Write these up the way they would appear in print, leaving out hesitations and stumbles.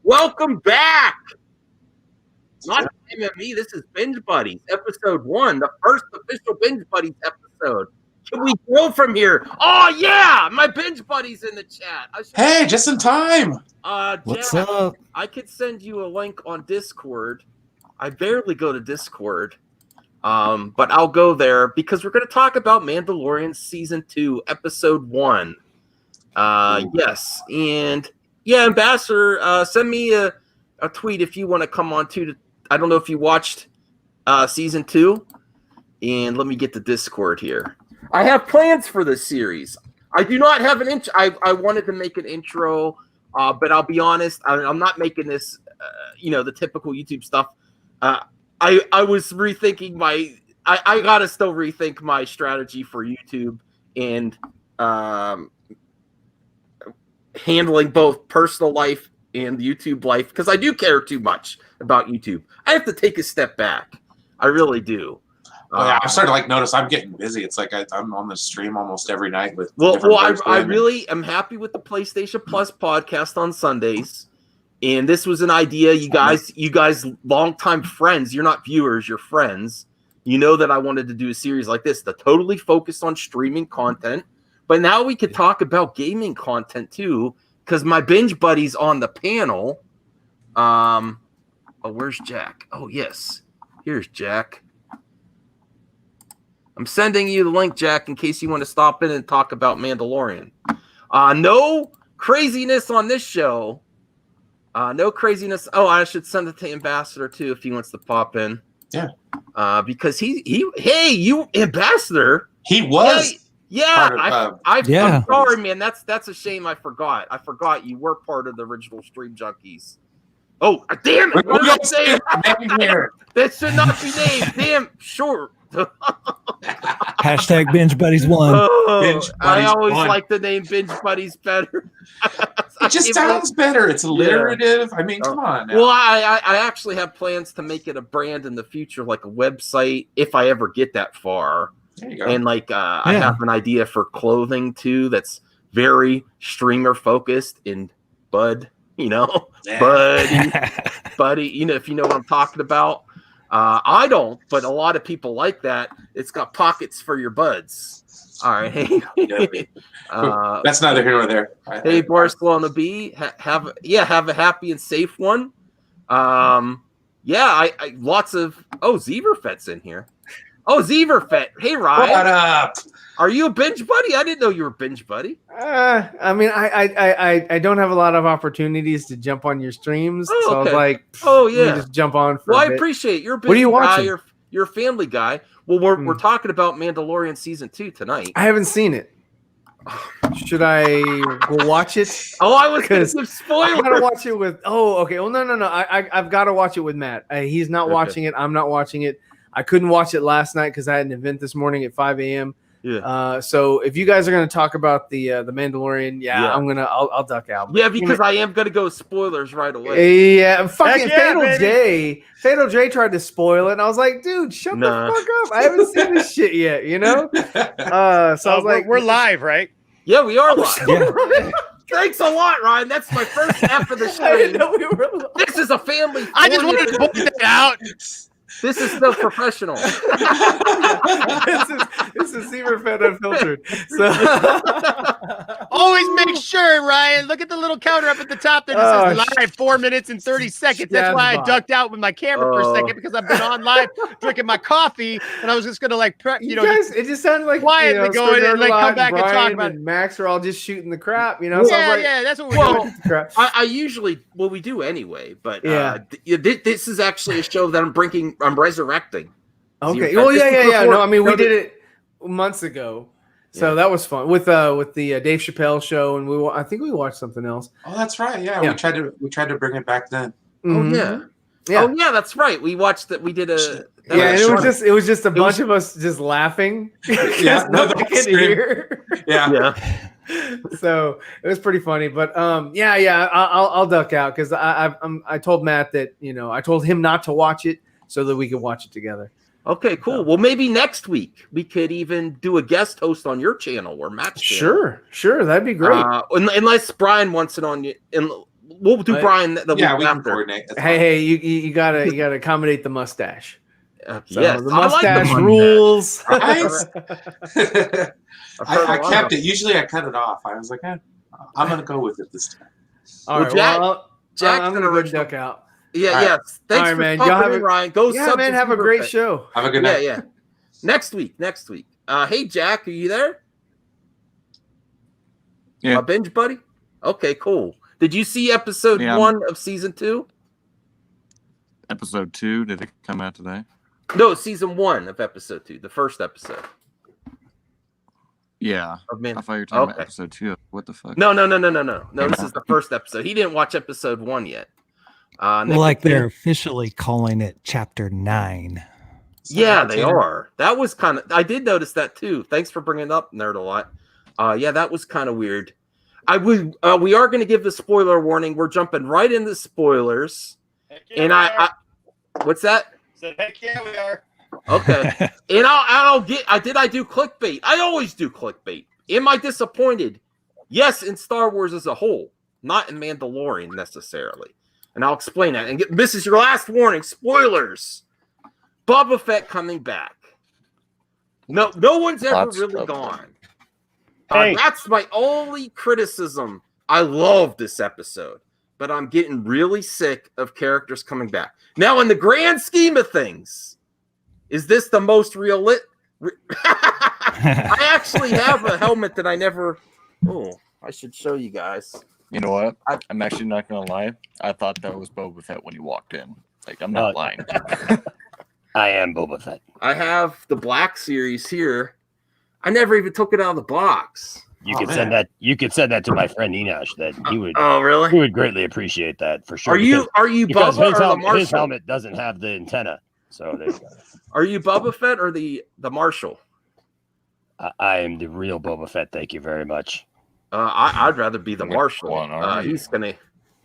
Welcome back. Not MME, this is Binge Buddies, episode 1, the first official Binge Buddies episode. Can we go from here? Oh, yeah, my Binge Buddies in the chat. Hey, just in time. What's Jack, up? I could send you a link on Discord. I barely go to Discord, but I'll go there because we're going to talk about Mandalorian Season 2, Episode 1. Yes, and yeah, Ambassador, send me a tweet if you want to come on too. I don't know if you watched Season 2, and let me get the Discord here. I have plans for this series. I do not have an intro. I wanted to make an intro, but I'll be honest, I'm not making this, the typical YouTube stuff. I was rethinking I gotta still rethink my strategy for YouTube and handling both personal life and YouTube life, because I do care too much about YouTube. I have to take a step back. I really do. I'm starting to notice I'm getting busy. It's like I'm on the stream almost every night with. I really am happy with the PlayStation Plus podcast on Sundays, and this was an idea. You guys, longtime friends. You're not viewers. You're friends. You know that I wanted to do a series like this that totally focused on streaming content, but now we could talk about gaming content too, because my Binge Buddies on the panel. Where's Jack? Oh yes, here's Jack. I'm sending you the link, Jack, in case you want to stop in and talk about Mandalorian. No craziness on this show. No craziness. Oh, I should send it to Ambassador too if he wants to pop in. Yeah. Because hey, you Ambassador. He was. I'm sorry, man. That's a shame. I forgot. You were part of the original Stream Junkies. Oh, damn it! What did I say? That should not be named. Damn, sure. Hashtag Binge Buddies 1. I always like the name Binge Buddies better. It just sounds better. It's alliterative. I mean, come on. Now. Well, I actually have plans to make it a brand in the future, like a website, if I ever get that far. There you go. And I have an idea for clothing too that's very streamer focused in Bud, buddy, if you know what I'm talking about. I don't, but a lot of people like that. It's got pockets for your buds. All right. That's neither here nor there. Hey, Barcelona on the B, have a happy and safe one. I lots of Zeverfett's in here. Oh, Zeverfett. Hey, Ryan. What up? Are you a Binge Buddy? I didn't know you were a Binge Buddy. I mean, I don't have a lot of opportunities to jump on your streams, so I was like, just jump on. I appreciate it. You're a busy guy. You're a family guy. Well, we're talking about Mandalorian Season 2 tonight. I haven't seen it. Should I go watch it? Oh, I was going to spoil it. I gotta watch it with. Oh, okay. Well, no. I've got to watch it with Matt. He's not watching it. I'm not watching it. I couldn't watch it last night because I had an event this morning at 5 a.m. Yeah. So if you guys are going to talk about the Mandalorian, I'll duck out. Yeah, because I am going to go spoilers right away. Yeah, fucking Fatal J tried to spoil it, and I was like, dude, shut the fuck up. I haven't seen this shit yet, So I was like, we're live, right? Yeah, we are live. Yeah. Thanks a lot, Ryan. That's my first half of the show. I didn't know we were live. This is a family. I just wanted to point that out. This is still professional. This is Severfett Unfiltered. So always make sure, Ryan. Look at the little counter up at the top that says live 4 minutes and 30 seconds. That's why I ducked out with my camera for a second, because I've been on live drinking my coffee, and I was just gonna it just sounded like quietly going and come back and talk about it. Max are all just shooting the crap, Yeah, that's what we're doing. I usually we do anyway, but this is actually a show that I'm resurrecting. Okay. Well, yeah. No, I mean, we did it months ago, so that was fun with the Dave Chappelle show, and I think we watched something else. Oh, that's right. Yeah, we tried to bring it back then. Mm-hmm. Oh yeah. Oh yeah, that's right. We watched that. We did a. And it was just a bunch of us just laughing. Yeah, nobody could hear. Yeah. So it was pretty funny, but I'll duck out because I told Matt that I told him not to watch it so that we could watch it together. Okay, cool. Well, maybe next week we could even do a guest host on your channel or Matt's channel. Sure, that'd be great. Unless Brian wants it on you, and we'll do Brian the week we can after. coordinate. That's Hey, fine. hey, you gotta accommodate the mustache. So Yes, the I like mustache the rules. Right? I've heard I a lot kept of- it. Usually I cut it off. I was like, I'm going to go with it this time. All right, Jack- well, Jack's I'm an gonna go original- duck out. Yeah, All right. yes. Thanks All right, for man. coming Y'all have in, a- Ryan. Go Yeah, sub man, to have a Super great Fett. show. Have a good night. Yeah. Next week. Hey, Jack, are you there? Yeah. My binge buddy? Okay, cool. Did you see episode Yeah, 1 of season 2? Episode 2, did it come out today? No, season 1 of episode 2, the first episode. Yeah. Of Man- I thought you were talking about Okay. episode 2. What the fuck? No. This is the first episode. He didn't watch episode 1 yet. Nick, Like they're officially calling it chapter 9. Yeah, they are. That was kind of. I did notice that too. Thanks for bringing it up, Nerd a lot. Yeah, that was kind of weird. We are going to give the spoiler warning. We're jumping right into spoilers, and I what's that? Said, heck yeah, we are. Okay, and I do clickbait. I always do clickbait. Am I disappointed? Yes, in Star Wars as a whole, not in Mandalorian necessarily. And I'll explain that. And this is your last warning. Spoilers. Boba Fett coming back. No one's ever Lots really of gone. Hey. That's my only criticism. I love this episode, but I'm getting really sick of characters coming back. Now, in the grand scheme of things, is this the most realistic? I actually have a helmet that I never. Oh, I should show you guys. You know what? I'm actually not gonna lie. I thought that was Boba Fett when he walked in. Like, I'm not lying. I am Boba Fett. I have the Black Series here. I never even took it out of the box. You Oh, could man. send that. You could send that to my friend Enosh. That he would. Oh, He really? would greatly appreciate that for sure. Are you Because Bubba or the his Marshal? helmet doesn't have the antenna. So there you go. Are you Boba Fett or the Marshal? I am the real Boba Fett. Thank you very much. I'd rather be the Which Marshal. one are you? He's gonna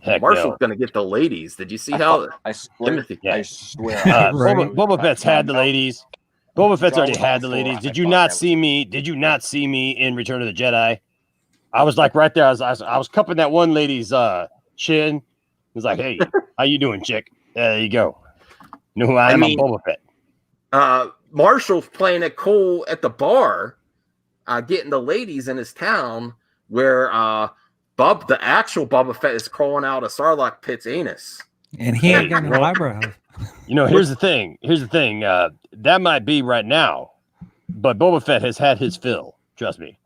Heck Marshall's no. gonna get the ladies. Did you see how? I swear. Timothy. Yeah. I swear. Right. Boba Fett's had the ladies. Boba Fett's already had the ladies. Did you not see me? me? Did you not see me in Return of the Jedi? I was like right there. I was cupping that one lady's chin. I was like, "Hey, how you doing, chick?" There you go. You know who I am? mean- I'm Boba Fett. Marshall's playing it cool at the bar, getting the ladies in his town, where the actual Boba Fett is crawling out of Sarlacc Pit's anus. And he ain't got no eyebrows. You know, here's the thing. That might be right now, but Boba Fett has had his fill. Trust me.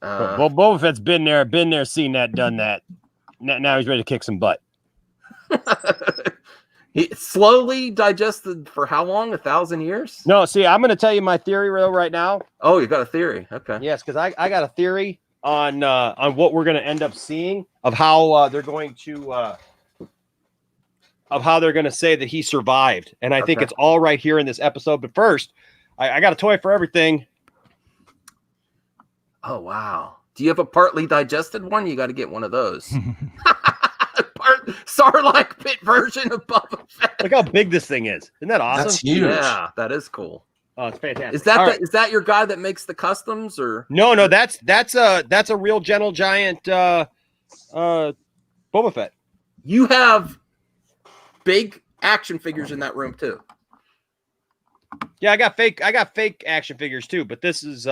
Well, Boba Fett's been there, seen that, done that. Now he's ready to kick some butt. He slowly digested for how long? 1,000 years? No, see, I'm going to tell you my theory right now. Oh, you got a theory. Okay. Yes, because I got a theory on what we're going to end up seeing of how they're going to say that he survived, and I think Okay. it's all right here in this episode. But first, I got a toy for everything. Oh, wow. Do you have a partly digested one? You got to get one of those. Sarlacc Pit version of Boba Fett. Look how big this thing is. Isn't that awesome? That's huge. Yeah, that is cool. Oh, it's fantastic. Is that All right. is that your guy that makes the customs or? No, that's a real gentle giant Boba Fett. You have big action figures in that room too. Yeah, I got fake action figures too, but this is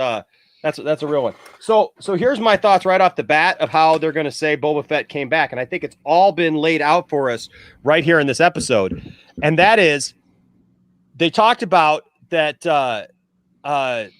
that's a real one. So here's my thoughts right off the bat of how they're going to say Boba Fett came back, and I think it's all been laid out for us right here in this episode, and that is they talked about that when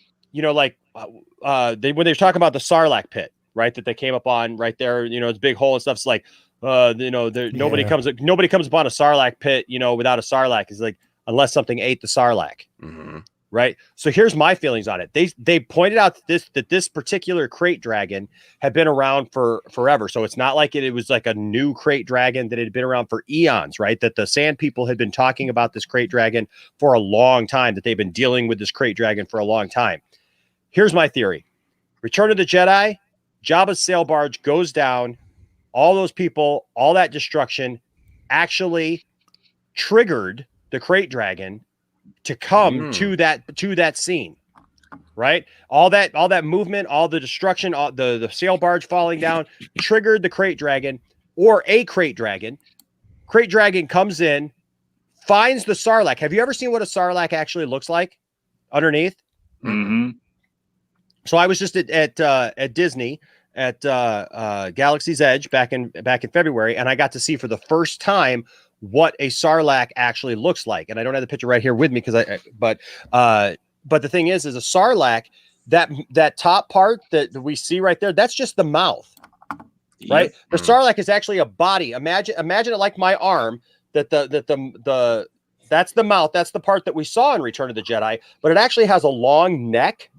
they were talking about the Sarlacc pit, right, that they came up on right there, it's a big hole and stuff. It's like nobody comes upon a Sarlacc pit, without a Sarlacc. It's like unless something ate the Sarlacc. Mm-hmm. Right. So here's my feelings on it. They pointed out that this particular crate dragon had been around for forever. So it's not like it was like a new crate dragon that had been around for eons, right? That the Sand People had been talking about this crate dragon for a long time, that they've been dealing with this crate dragon for a long time. Here's my theory. Return of the Jedi, Jabba's sail barge goes down. All those people, all that destruction actually triggered the crate dragon to come to that scene, right? All that movement, all the destruction, all the sail barge falling down triggered the crate dragon or a crate dragon. Crate dragon comes in, finds the Sarlacc. Have you ever seen what a Sarlacc actually looks like underneath? Mm-hmm. So I was just at Disney at Galaxy's Edge back in February, and I got to see for the first time what a Sarlacc actually looks like. And I don't have the picture right here with me but the thing is a Sarlacc, that top part that we see right there, that's just the mouth, right? The Sarlacc is actually a body. Imagine it like my arm. That's the mouth. That's the part that we saw in Return of the Jedi, but it actually has a long neck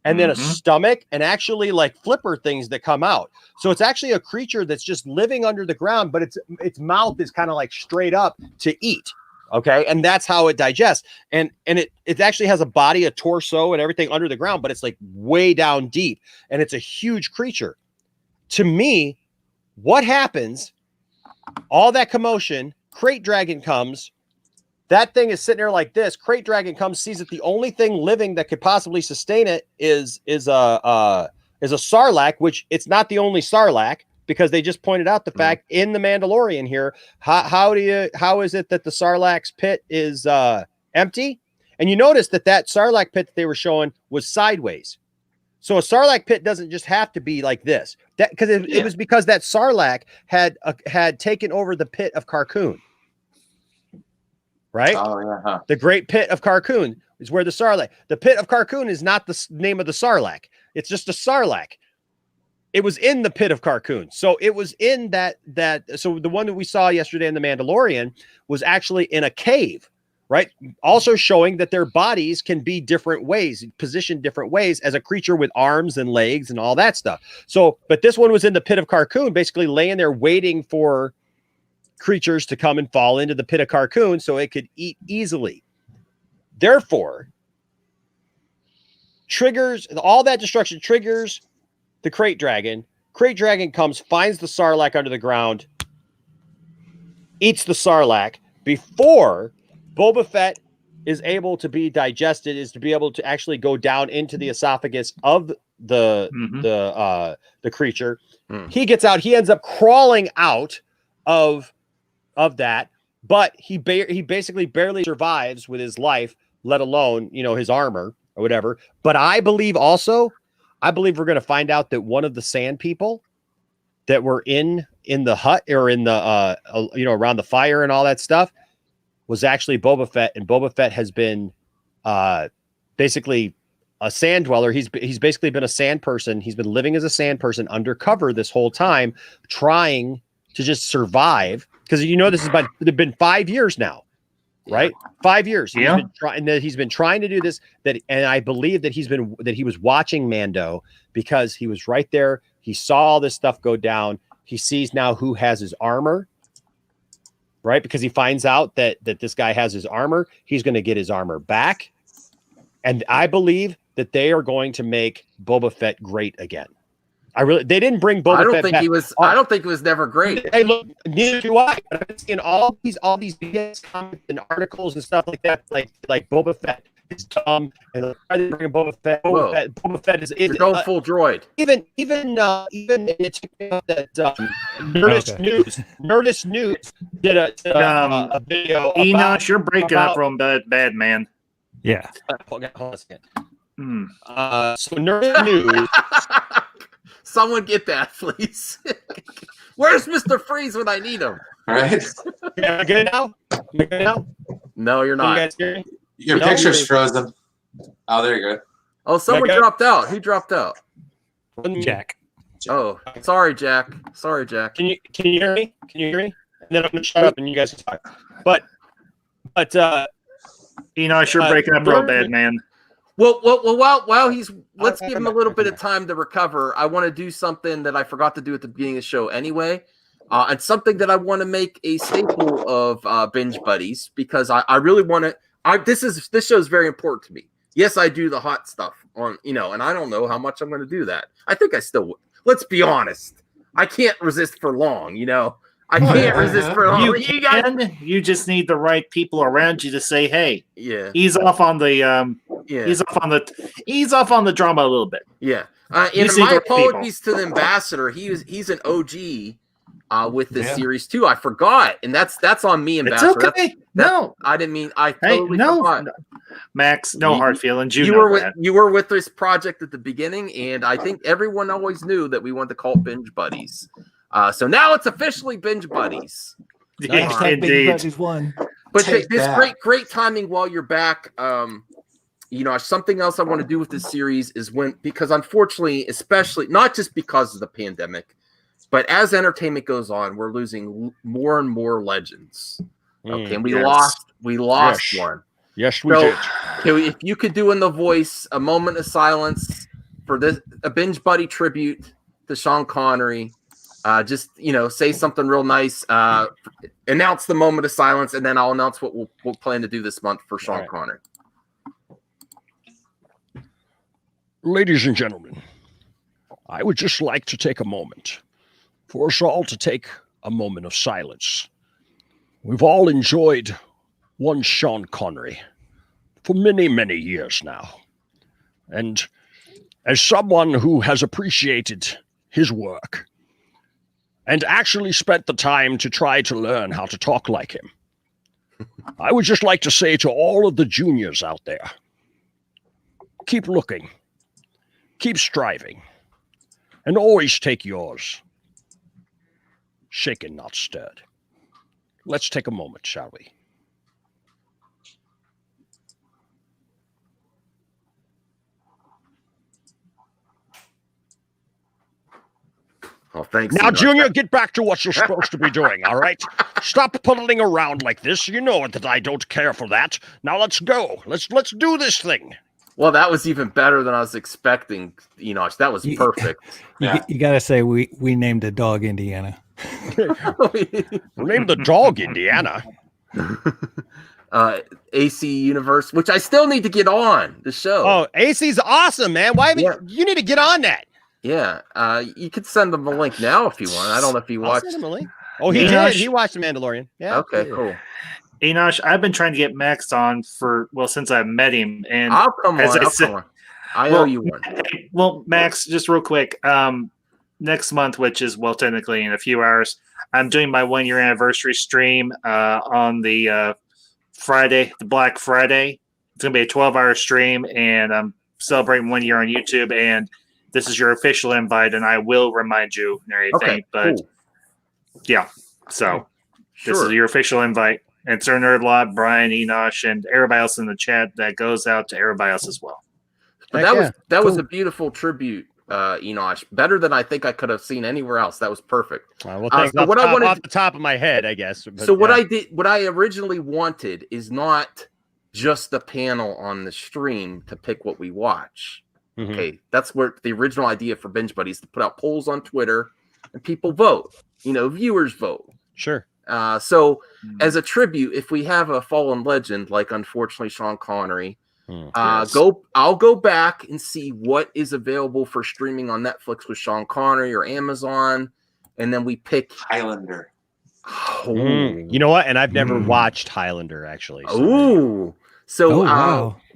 and then a stomach and actually like flipper things that come out. So it's actually a creature that's just living under the ground, but its mouth is kind of like straight up to eat. Okay. And that's how it digests. And it actually has a body, a torso and everything under the ground, but it's like way down deep. And it's a huge creature. To me, what happens? All that commotion, Crate Dragon comes. That thing is sitting there like this. Crate Dragon comes, sees that the only thing living that could possibly sustain it is a Sarlacc, which it's not the only Sarlacc, because they just pointed out the fact in the Mandalorian here. How is it that the Sarlacc's pit is empty? And you notice that Sarlacc pit that they were showing was sideways. So a Sarlacc pit doesn't just have to be like this. That because it was because that Sarlacc had taken over the pit of Carkoon. Right? Oh, yeah. Huh. The Great Pit of Carkoon is where the Sarlacc. The Pit of Carkoon is not the name of the Sarlacc. It's just a Sarlacc. It was in the Pit of Carkoon. So it was in that. So the one that we saw yesterday in the Mandalorian was actually in a cave, right? Also showing that their bodies can be different ways, positioned different ways as a creature with arms and legs and all that stuff. So, but this one was in the Pit of Carkoon, basically laying there waiting for creatures to come and fall into the Pit of Carkoon so it could eat easily. Therefore, triggers all that destruction, triggers the Crate Dragon. Crate Dragon comes, finds the Sarlacc under the ground, eats the Sarlacc before Boba Fett is able to be digested, is to be able to actually go down into the esophagus of the creature. He gets out. He ends up crawling out of that, but he basically barely survives with his life, let alone his armor or whatever. But I believe we're going to find out that one of the sand people that were in the hut or in the around the fire and all that stuff was actually Boba Fett, and Boba Fett has been basically a sand dweller. He's basically been a sand person. He's been living as a sand person undercover this whole time, trying to just survive. Because this has been 5 years now, right? 5 years. Yeah. He's been trying to do this. And I believe that he was watching Mando because he was right there. He saw all this stuff go down. He sees now who has his armor, right? Because he finds out that this guy has his armor. He's going to get his armor back. And I believe that they are going to make Boba Fett great again. They didn't bring Boba Fett. I don't think he was never great. Hey, look, neither do I. But I've been seeing all these BS comments and articles and stuff like that, like Boba Fett is dumb, and why are they bringing Boba Fett? Boba Fett is You're going full droid. Even it's that Nerdist News did a video. Enosh, you're breaking up real bad, man. Yeah. Hold on a second. So Nerdist News. Someone get that, please. Where's Mr. Freeze when I need him? Right? Am I good now? No, you're not. You guys hear me? Your picture's frozen. Oh, there you go. Oh, someone dropped out. Who dropped out? Jack. Oh, sorry, Jack. Can you hear me? And then I'm gonna shut up and you guys can talk. But Enosh, you're breaking up real bad, man. Well, while let's give him a little bit of time to recover. I want to do something that I forgot to do at the beginning of the show anyway. And something that I want to make a staple of Binge Buddies, because I really want to. This show is very important to me. Yes, I do the hot stuff on, and I don't know how much I'm going to do that. I think I still would. Let's be honest. I can't resist for long, I can't resist for long. You just need the right people around you to say, "Hey, he's off on the he's off on the drama a little bit." Yeah. And my apologies to the ambassador. He's an OG with this series too. I forgot, and that's on me, Ambassador. It's okay. No, I didn't mean. I totally forgot. Max, no hard feelings. You were with this project at the beginning, and I think everyone always knew that we wanted to call it Binge Buddies. So now it's officially Binge Buddies. Indeed. Binge Buddies 1. But this great timing while you're back. Something else I want to do with this series is because unfortunately, especially not just because of the pandemic, but as entertainment goes on, we're losing more and more legends. Okay, and we lost one. Yes, we did. If you could do in the voice a moment of silence for a Binge Buddy tribute to Sean Connery, just say something real nice. Announce the moment of silence, and then I'll announce what we'll plan to do this month for Sean Connery. Ladies and gentlemen, I would just like to take a moment for us all to take a moment of silence. We've all enjoyed one Sean Connery for many, many years now. And as someone who has appreciated his work and actually spent the time to try to learn how to talk like him, I would just like to say to all of the juniors out there, keep looking, keep striving, and always take yours. Shaken, not stirred. Let's take a moment, shall we? Oh, thanks. Now, Junior, get back to what you're supposed to be doing, all right? Stop puddling around like this. You know that I don't care for that. Now let's go. Let's do this thing. Well, that was even better than I was expecting. That was perfect. You got to say we named the dog Indiana. We named the dog Indiana. AC Universe, which I still need to get on the show. Oh, AC's awesome, man. Why you need to get on that? Yeah, you could send them a link now if you want. I don't know if you watched. Send him a link. Oh, he did. He watched The Mandalorian. Yeah. Okay, cool. Enosh, I've been trying to get Max on since I met him, and I'll come on. I owe you one. Well, Max, just real quick. Next month, which is technically in a few hours, I'm doing my 1 year anniversary stream on the Friday, the Black Friday. It's gonna be a 12-hour stream, and I'm celebrating 1 year on YouTube. And this is your official invite, and I will remind you and everything. Okay, but cool. Yeah, so this is your official invite. And it's our Nerd Lot, Brian, Enosh, and everybody else in the chat. That goes out to everybody else as well. But that was a beautiful tribute, Enosh. Better than I think I could have seen anywhere else. That was perfect. Well, thanks. Off the top of my head, I guess. But, what I originally wanted is not just the panel on the stream to pick what we watch. Mm-hmm. Okay, that's where the original idea for Binge Buddies to put out polls on Twitter and people vote. Viewers vote. Sure. So as a tribute, if we have a fallen legend, like unfortunately Sean Connery, I'll go back and see what is available for streaming on Netflix with Sean Connery or Amazon, and then we pick Highlander. Oh. You know what? And I've never watched Highlander actually.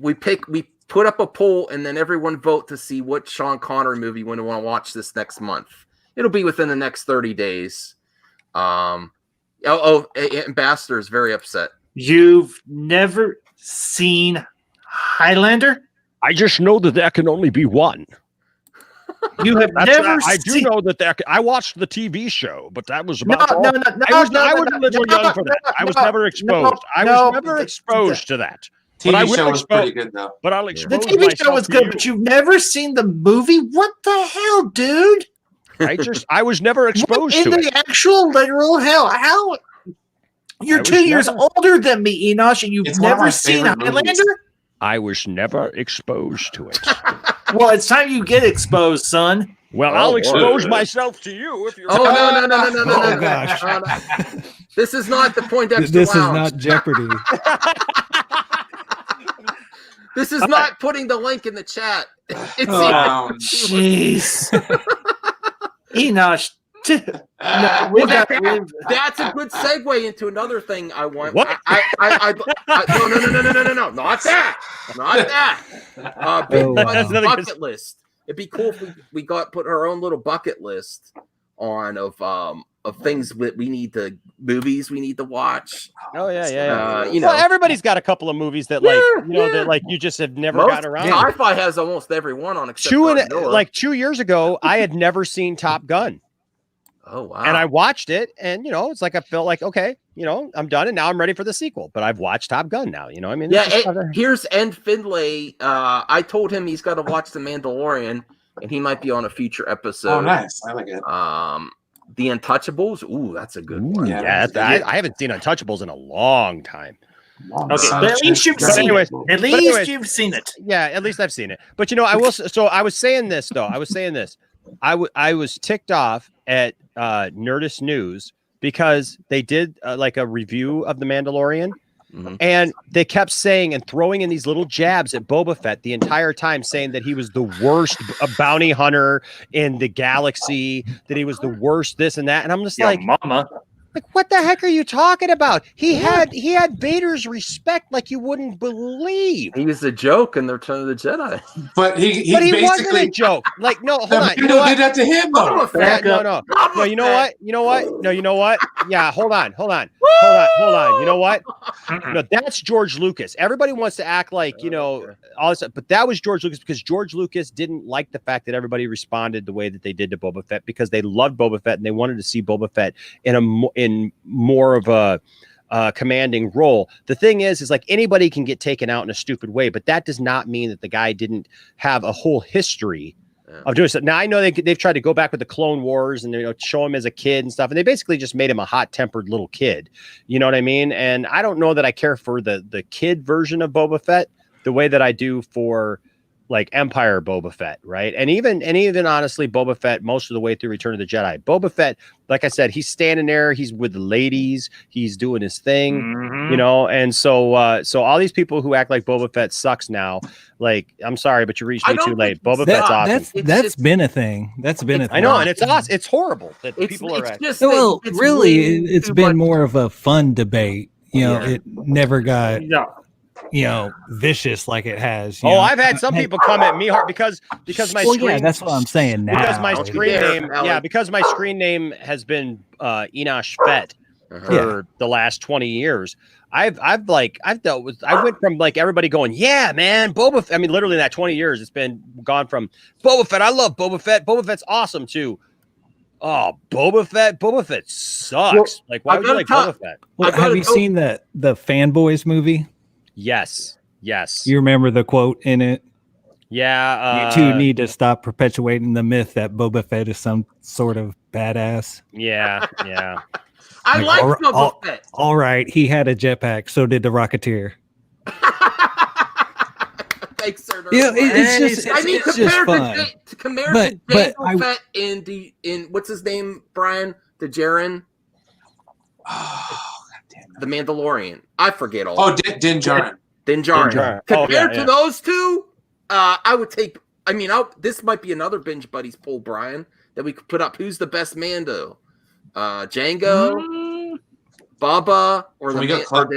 We put up a poll, and then everyone vote to see what Sean Connery movie we want to watch this next month. It'll be within the next 30 days. Ambassador is very upset. You've never seen Highlander? I just know that there can only be one. You have never I do know that I watched the TV show, but that was about all. I was a little young for that. I was never exposed. I was never exposed to that. TV show was pretty good, though. But I'll expose the TV show was good, but you've never seen the movie? What the hell, dude? I was never exposed to it. In the actual literal hell. How? You're 2 years older than me, Enosh, and you've never seen Highlander? I was never exposed to it. Well, it's time you get exposed, son. Well, I'll expose myself to you if you're. No! Oh gosh! This is not the Poindexter This Lounge. is not Jeopardy. This is not putting the link in the chat. Jeez. Enosh. That's a good segue into another thing I want. What? No, not that. Big Bud's bucket list. It'd be cool if we put our own little bucket list on of of things that movies we need to watch. Oh yeah. You know, well, everybody's got a couple of movies that that like you just have never gotten around. Sci-fi has almost every one on except 2 years ago, I had never seen Top Gun. Oh wow! And I watched it, and it's like I felt like okay, I'm done, and now I'm ready for the sequel. But I've watched Top Gun now. I mean, here's Ed Finlay. I told him he's got to watch The Mandalorian, and he might be on a future episode. Oh, nice! I like it. The Untouchables. Ooh, that's a good one. Yeah, I haven't seen Untouchables in a long time. Okay, but at least you've seen it. At least you've seen it. Yeah, at least I've seen it. But I will. So I was saying this though. I was ticked off at Nerdist News because they did like a review of The Mandalorian. Mm-hmm. And they kept saying and throwing in these little jabs at Boba Fett the entire time, saying that he was the worst bounty hunter in the galaxy, that he was the worst this and that. And I'm just mama. Like, what the heck are you talking about? He had Vader's respect like you wouldn't believe. He was a joke in the Return of the Jedi. But he basically wasn't a joke. Like, no, hold on. You did that to him, though. No, you know what? No, you know what? Yeah, hold on. You know what? No, that's George Lucas. Everybody wants to act like, all this stuff, but that was George Lucas because George Lucas didn't like the fact that everybody responded the way that they did to Boba Fett because they loved Boba Fett and they wanted to see Boba Fett in more of a commanding role. The thing is like anybody can get taken out in a stupid way, but that does not mean that the guy didn't have a whole history of doing so. Now I know they've tried to go back with the Clone Wars and show him as a kid and stuff, and they basically just made him a hot-tempered little kid. You know what I mean? And I don't know that I care for the kid version of Boba Fett the way that I do for like Empire Boba Fett, right? And even honestly, Boba Fett most of the way through Return of the Jedi. Boba Fett, like I said, he's standing there, he's with the ladies, he's doing his thing, and so all these people who act like Boba Fett sucks now, like I'm sorry, but you reached me too late. Boba Fett's awesome. That's been a thing. That's been a thing. I know, and it's awesome. It's horrible that people are it's been more of a fun debate. It never got vicious like it has. I've had some people come at me hard because my screen. Yeah, that's what I'm saying now. Because my screen name, because my screen name has been Enosh Fett for the last 20 years. I've dealt with. I went from like everybody going, yeah, man, Boba. I mean, literally in that 20 years, it's been gone from Boba Fett. I love Boba Fett. Boba Fett's awesome too. Oh, Boba Fett. Boba Fett sucks. Well, like, why would you like Boba Fett? Well, have you seen the Fanboys movie? Yes. You remember the quote in it? Yeah. You two need to stop perpetuating the myth that Boba Fett is some sort of badass. Yeah. I like Boba Fett. All right, he had a jetpack. So did the Rocketeer. Thanks, sir. It's just fun. Compared to Boba Fett in what's his name, Brian DeJaren? The Mandalorian. I forget all. Oh, Din Djarin. Compared to those two, I would take. I mean, this might be another Binge Buddies poll, Brian, that we could put up. Who's the best Mando? Django, Boba, or Din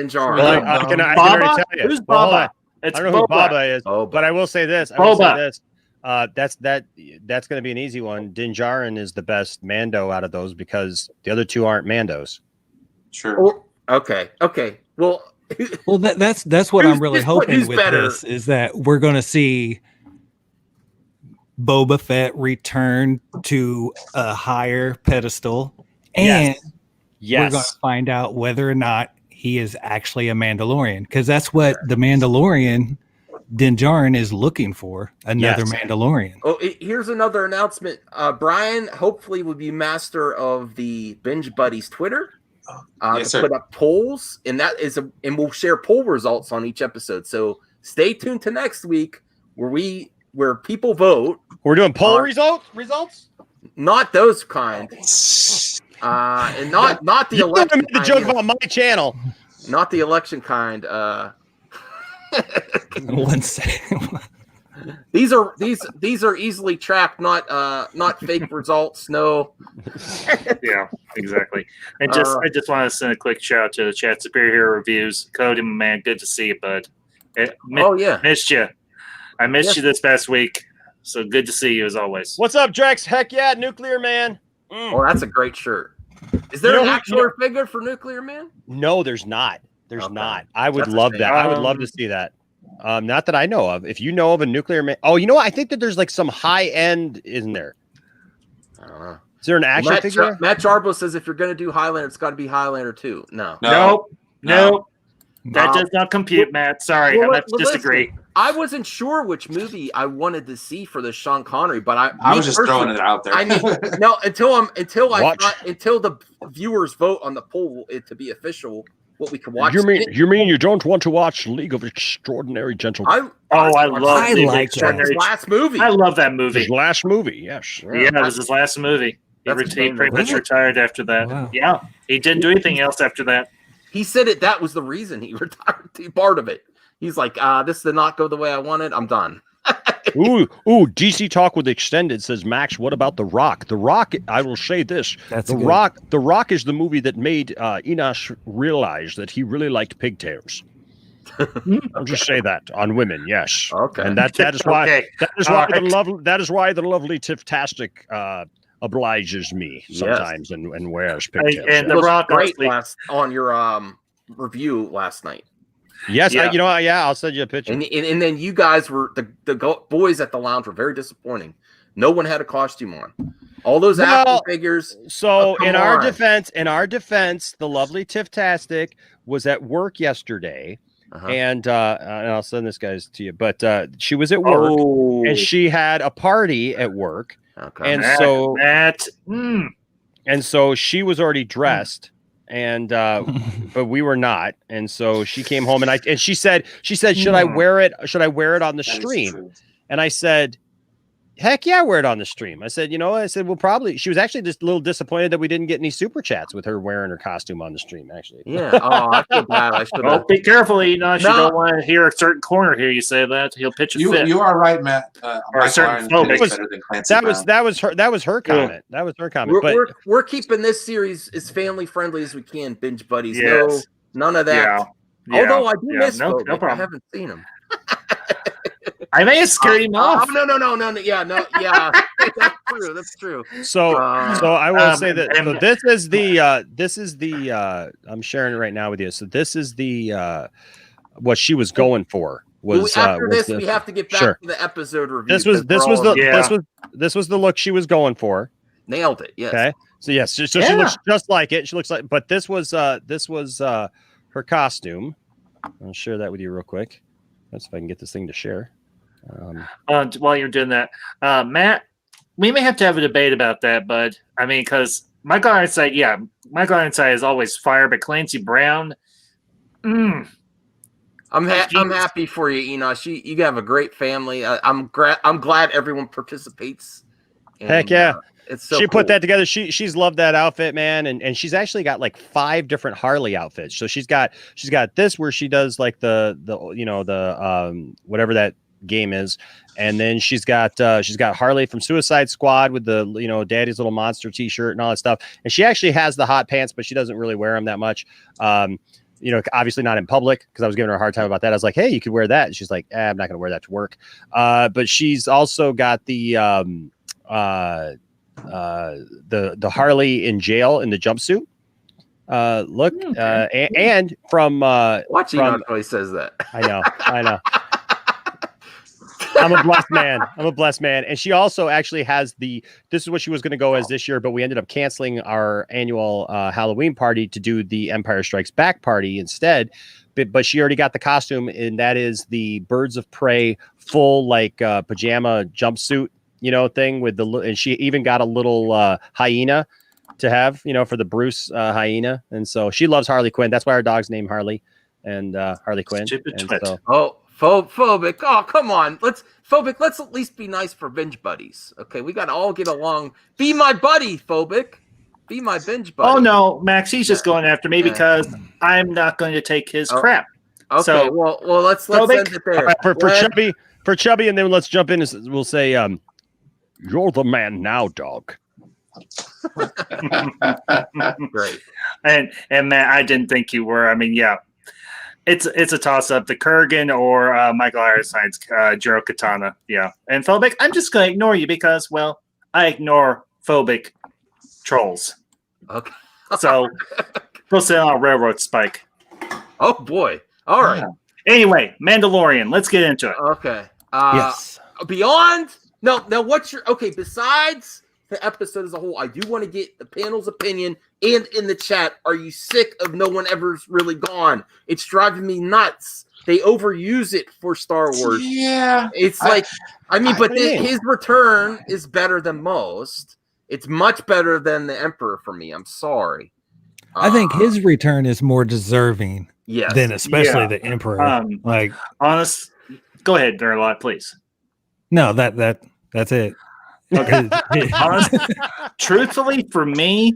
Djarin? Well, I can already tell you. Who's Boba? I don't know who Boba is, but I will say this. That's going to be an easy one. Din Djarin is the best Mando out of those because the other two aren't Mandos. Sure. Okay. Well, that's what I'm really hoping with this is that we're going to see Boba Fett return to a higher pedestal, and we're going to find out whether or not he is actually a Mandalorian, because that's what the Mandalorian Din Djarin is looking for, another Mandalorian. Oh, here's another announcement. Brian hopefully will be master of the Binge Buddies Twitter. To put up polls, and and we'll share poll results on each episode. So stay tuned to next week where people vote. We're doing poll results? Not those kind. And not the election kind. The joke about my channel. Not the election kind. One second. These are easily tracked, not fake results. No. Yeah, exactly. And I just want to send a quick shout out to the Chat Superior Reviews. Cody, man, good to see you, bud. Missed you. I missed you this past week, so good to see you as always. What's up, Drex? Heck yeah, Nuclear Man. Oh, that's a great shirt. Is there an actual figure for Nuclear Man? No, there's not. There's not. I would love that. I would love to see that. Not that I know of. If you know of a Nuclear Man, I think that there's like some high end, isn't there? I don't know. Is there an action figure? Matt Jarbo says if you're going to do Highlander, it's got to be Highlander 2. No. Nope. That does not compute, Matt. Sorry, I have to disagree. Listen, I wasn't sure which movie I wanted to see for the Sean Connery, but I was just throwing it out there. I mean, no, until the viewers vote on the poll to be official, what we can watch. You mean you don't want to watch League of Extraordinary Gentlemen? I like his last movie. I love that movie. His last movie, yes. Yeah, it was his last movie. He pretty much retired after that. Wow. Yeah, he didn't do anything else after that. He said that was the reason he retired. Part of it. He's like, this did not go the way I wanted. I'm done. Ooh, DC Talk with Extended says, Max, what about The Rock? The Rock, I will say this. The Rock is the movie that made Enos realize that he really liked pigtails. I'll just say that on women, yes. Okay. And that is why that is why the lovely Tiftastic obliges me sometimes and wears pigtails. And The Rock great on your review last night. Yes, I'll send you a picture. And then you guys were the boys at the lounge were very disappointing. No one had a costume on. All those action figures. So in our defense, the lovely Tiftastic was at work yesterday, and I'll send this guys to you. But she was at work, and she had a party at work, and so she was already dressed. And but we were not, and so she came home and she said should I wear it on the stream? And I said, heck yeah, wear it on the stream. I said we'll probably. She was actually just a little disappointed that we didn't get any super chats with her wearing her costume on the stream. Actually, I feel bad. I should have. Be careful, you don't want to hear a certain corner here. You say that he'll pitch a fit. You are right, Matt. Or a certain that was her comment. Yeah. That was her comment. We're keeping this series as family friendly as we can. Binge buddies, no, none of that. Yeah. Although I do miss no problem. I haven't seen him. I may have scared him off. No. Yeah. That's true. So I will say that this is the I'm sharing it right now with you. So this is the what she was going for. After this, we have to get back to the episode review. This was the look she was going for. Nailed it. Yes. Okay. So yes, she looks just like it. She looks like, but this was her costume. I'll share that with you real quick. Let's see if I can get this thing to share. While you're doing that, Matt, we may have to have a debate about that, bud. I mean, because Michael Ironside is always fire, but Clancy Brown, I'm happy for you, Enos. You have a great family. I'm glad everyone participates. And, heck yeah. It's so she put that together. She's loved that outfit, man, and she's actually got like 5 different Harley outfits. So she's got this where she does like the whatever that game is, and then she's got Harley from Suicide Squad with the Daddy's Little Monster T-shirt and all that stuff. And she actually has the hot pants, but she doesn't really wear them that much. Obviously not in public, because I was giving her a hard time about that. I was like, hey, you could wear that. And she's like, I'm not gonna wear that to work. But she's also got the Harley in jail in the jumpsuit look. And from watching how he says that. I know. I'm a blessed man. And she also actually has this is what she was going to go as this year, but we ended up canceling our annual Halloween party to do the Empire Strikes Back party instead. But she already got the costume, and that is the Birds of Prey full pajama jumpsuit, thing with and she even got a little hyena to have, for the Bruce hyena. And so she loves Harley Quinn. That's why our dog's named Harley and Harley Quinn. Phobic. Oh, come on. Let's at least be nice for binge buddies. Okay, we got to all get along. Be my buddy, Phobic. Be my binge buddy. Oh no, Max, he's just going after me because I'm not going to take his crap. Okay, so, well, let's end it there. For Chubby, and then let's jump in. We'll say, you're the man now, dog. Great. And Matt, I didn't think you were. I mean, yeah. It's a toss-up, the Kurgan or Michael Ironside's Jiro Katana. Yeah. And Phobic, I'm just going to ignore you because, well, I ignore phobic trolls. Okay. So go sit on a railroad spike. Oh boy! All right. Anyway, Mandalorian. Let's get into it. Okay. Yes. Beyond. No. Now, what's your okay? Besides the episode as a whole, I do want to get the panel's opinion. And in the chat, are you sick of no one ever's really gone? It's driving me nuts. They overuse it for Star Wars. Yeah. It's his return is better than most. It's much better than the Emperor for me. I'm sorry. I think his return is more deserving than especially the Emperor. Honest. Go ahead, Durlot, please. No, that's it. Okay. Truthfully, for me,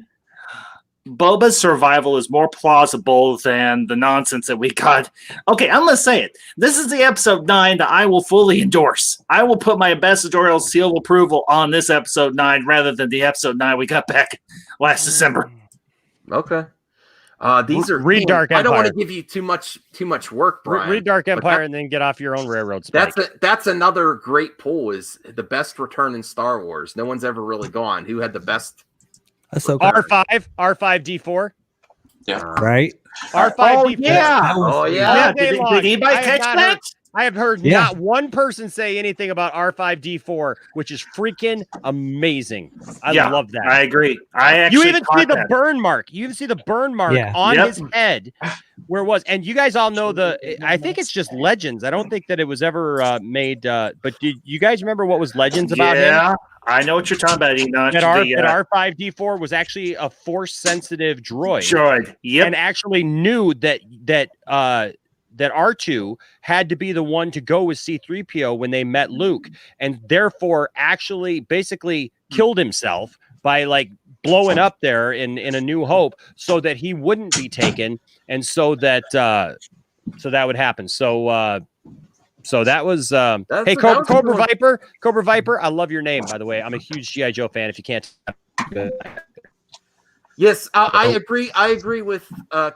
Boba's survival is more plausible than the nonsense that we got. Okay, I'm going to say it. This is the episode 9 that I will fully endorse. I will put my ambassadorial seal of approval on this episode 9 rather than the episode 9 we got back last December. Okay. These are read Dark Empire. I don't want to give you too much work, Brian. Read Dark Empire and then get off your own railroad spike. That's another great poll. Is the best return in Star Wars? No one's ever really gone. Who had the best? R5D4. Yeah. Right. R5D4. Yeah. Oh yeah. Did anybody catch that? I have heard not one person say anything about R5D4, which is freaking amazing. I love that. I agree. You even see the burn mark. You even see the burn mark on his head where it was. And you guys all know I think it's just Legends. I don't think that it was ever made. But do you guys remember what was Legends about him? Yeah, I know what you're talking about, Enoch. That R5D4 was actually a force-sensitive droid. Yep. And actually knew that R2 had to be the one to go with C-3PO when they met Luke, and therefore actually basically killed himself by blowing up there in A New Hope so that he wouldn't be taken, and so that would happen. So that was hey, Cobra Viper, I love your name, by the way. I'm a huge G.I. Joe fan. If you can't. Yes, I agree. I agree with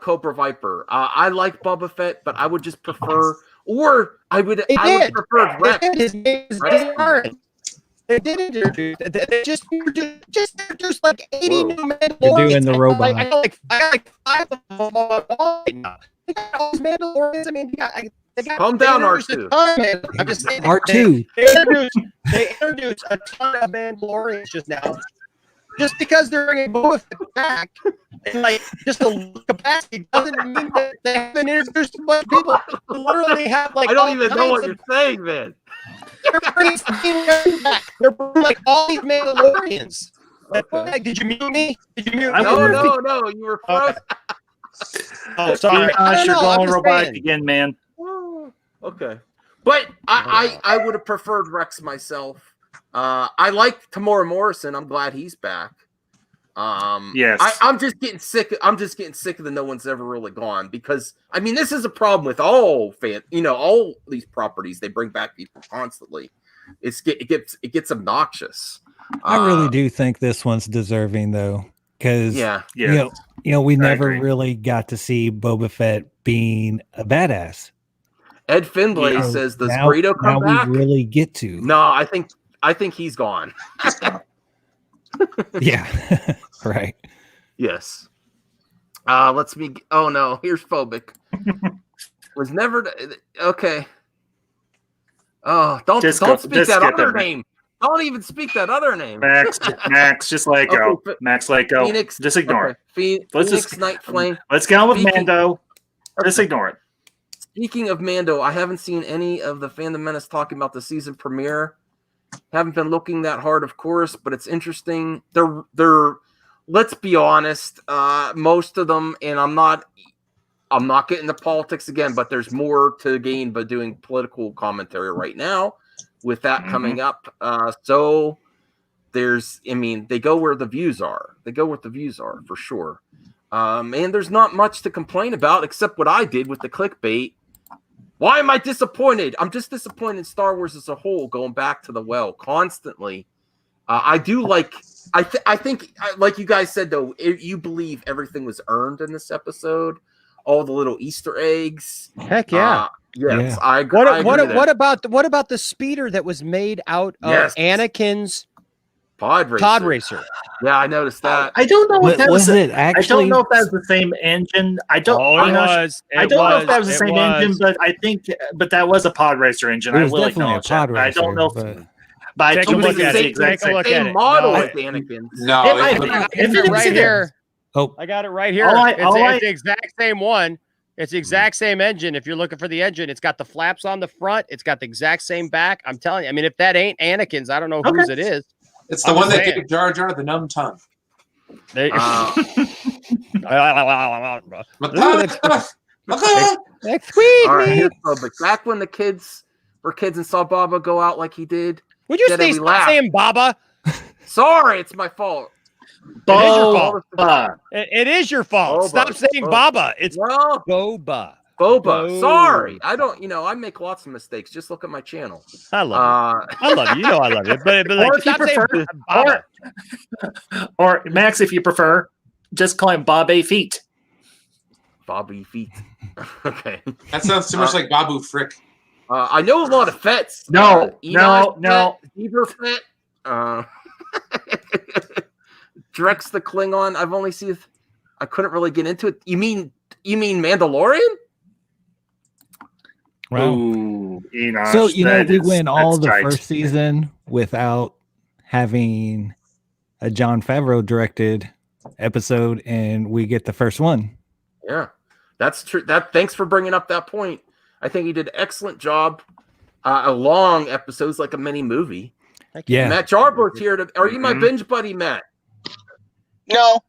Cobra Viper. I like Boba Fett, but I would just prefer, or I would prefer Rex. His name is Darren. They did introduce. They just introduced like 80 new Mandalorians. You're doing the robot. I got like 5 of them right now. They got all these Mandalorians. I mean, they got calm down, R2. I'm just saying. R2. They introduced a ton of Mandalorians just now. Just because they're bringing Boba Fett back, and just a capacity doesn't mean that they haven't introduced to much people. They literally have I don't even know what you're saying, man. They're bringing back. They're bringing all these Mandalorians. Did you mute me? Did you mute me? No, you were frozen. Oh, sorry. You're going robotic again, man. Okay, but I would have preferred Rex myself. I like Tamora Morrison. I'm glad he's back. Yes. I'm just getting sick. I'm just getting sick of the no one's ever really gone, because I mean this is a problem with all all these properties. They bring back people constantly. It gets obnoxious. I really do think this one's deserving though, because we never really got to see Boba Fett being a badass. Ed Finlay says, "Does Greedo come back?" We really get to. No, I think he's gone. Yeah. Right. Yes. Let's me. Oh no, here's Phobic. Was never okay. Oh, don't speak that other name. Don't even speak that other name. Max, just let it go. Max, let it go. Phoenix, just ignore it. Phoenix Night Flame. Let's get on with Mando. Just ignore it. Speaking of Mando, I haven't seen any of the Fandom Menace talking about the season premiere. Haven't been looking that hard, of course, but it's interesting. They're let's be honest, most of them, and I'm not getting into politics again, but there's more to gain by doing political commentary right now with that coming up. So they go where the views are. They go where the views are for sure. And there's not much to complain about except what I did with the clickbait. Why am I disappointed? I'm just disappointed in Star Wars as a whole, going back to the well constantly. I do like. I think, like you guys said though, you believe everything was earned in this episode. All the little Easter eggs. Heck yeah. Yes, I agree. What about the speeder that was made out of Anakin's Pod racer. Pod racer. Yeah, I noticed that. I don't know if that Was it I actually? don't know if that's the same engine. I don't. Oh, it Enosh, was. I don't know if that was the It same was. engine, but I think, but that was a pod racer engine. It I was will definitely a acknowledge pod that. racer. I don't know, but I Take a do look think at it's it. the exact Take a look at Same it. model No, as Anakin's. No, It might it- be. I got If it it right is, here. Oh, I got it right here. It's the exact same one. It's the exact same engine. If you're looking for the engine, it's got the flaps on the front. It's got the exact same back. I'm telling you. I mean, if that ain't Anakin's, I don't know whose it is. It's the I'm one just that saying. gave Jar Jar the numb tongue. There- Squeeze All right, me. here's Boba. Back when the kids were kids and saw Boba go out like he did. Would you Jedi, stay we stop laughed. saying Baba? Sorry, it's my fault. It is your fault. Boba. It is your fault. Boba. Stop saying Boba. Baba. It's Well, Boba. Boba. Bo- Sorry, I don't. I make lots of mistakes. Just look at my channel. I love you. I love you. You know I love you. But Or like, if you stop saying prefer, Baba. or Max, if you prefer, just call him Bob A. Feet. Bobby feet. Okay. That sounds too much like Babu Frick. I know a lot of Fetts. No, Enoch no. Fett, Beaver Fett. Drex the Klingon. I've only seen. I couldn't really get into it. You mean Mandalorian? wow. Ooh, Enosh, So we that's went all the tight. first season without having a Jon Favreau directed episode, and we get the first one. Yeah, that's true. Thanks for bringing up that point. I think he did an excellent job. A long episodes, like a mini movie. Yeah, Matt Jarbo's here. Are you my Mhm. binge buddy, Matt? No,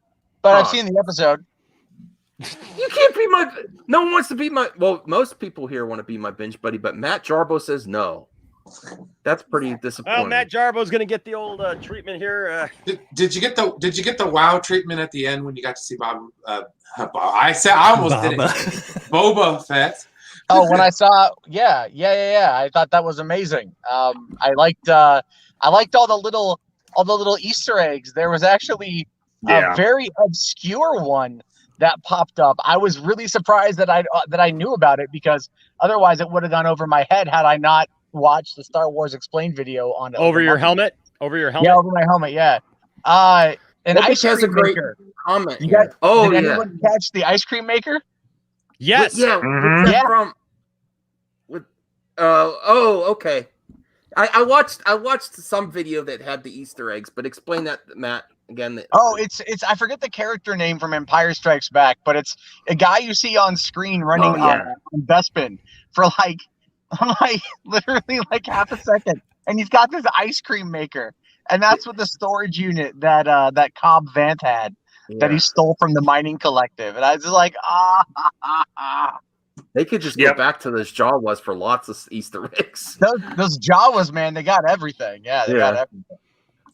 but I've Huh. seen the episode. You can't be my. No one wants to be my. Well, most people here want to be my binge buddy, but Matt Jarbo says no. That's pretty disappointing. Well, Matt Jarbo's going to get the old treatment here. Did you get the wow treatment at the end when you got to see Bob? I almost did it. Boba Fett. Oh, when I saw, yeah. I thought that was amazing. I liked all the little Easter eggs. There was actually Yeah. a very obscure one that popped up. I was really surprised that I knew about it, because otherwise it would have gone over my head had I not watched the Star Wars Explained video on it. Over your helmet? Over your helmet? Yeah, over my helmet. Yeah. An Nobody ice has a cream great maker. comment. You here. got? Oh Did yeah. anyone catch the ice cream maker? Yes. Yeah. Mhm. what's that Yeah. From. Okay. I watched some video that had the Easter eggs, but explain that, Matt, again. Oh, it's I forget the character name from Empire Strikes Back, but it's a guy you see on screen running on Bespin for like literally like half a second, and he's got this ice cream maker, and that's what the storage unit that Cobb Vanth had that he stole from the mining collective, and I was just like, They could just go back to those Jawas for lots of Easter eggs. Those Jawas, man, they got everything. Yeah, they got everything.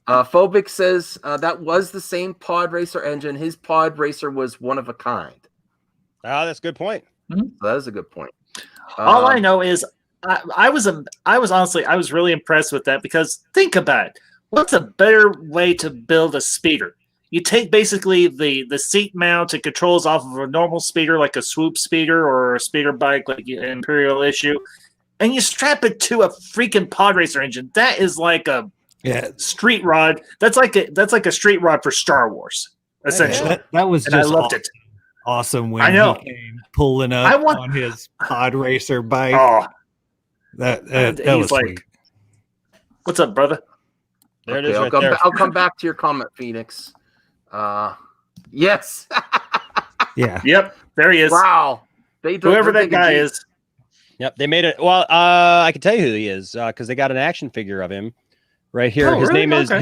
Phobic says that was the same pod racer engine. His pod racer was one of a kind. Oh, that's a good point. So that is a good point. All I know is I was honestly really impressed with that, because think about it. What's a better way to build a speeder? You take basically the seat mount and controls off of a normal speeder, like a swoop speeder or a speeder bike like an Imperial issue, and you strap it to a freaking pod racer engine. That is like a street rod. That's like a street rod for Star Wars, essentially. That was and just I loved it. Awesome when I know. he came pulling up on his pod racer bike. Oh, that he's was like, sweet. "What's up, brother?" There it Okay, is I'll right come there. I'll come back to your comment, Phoenix. Yes. Yeah. Yep. There he is. Wow. Whoever that guy is. Yep, they made it. Well, I can tell you who he is, because they got an action figure of him right here. Oh, his really? name is Okay.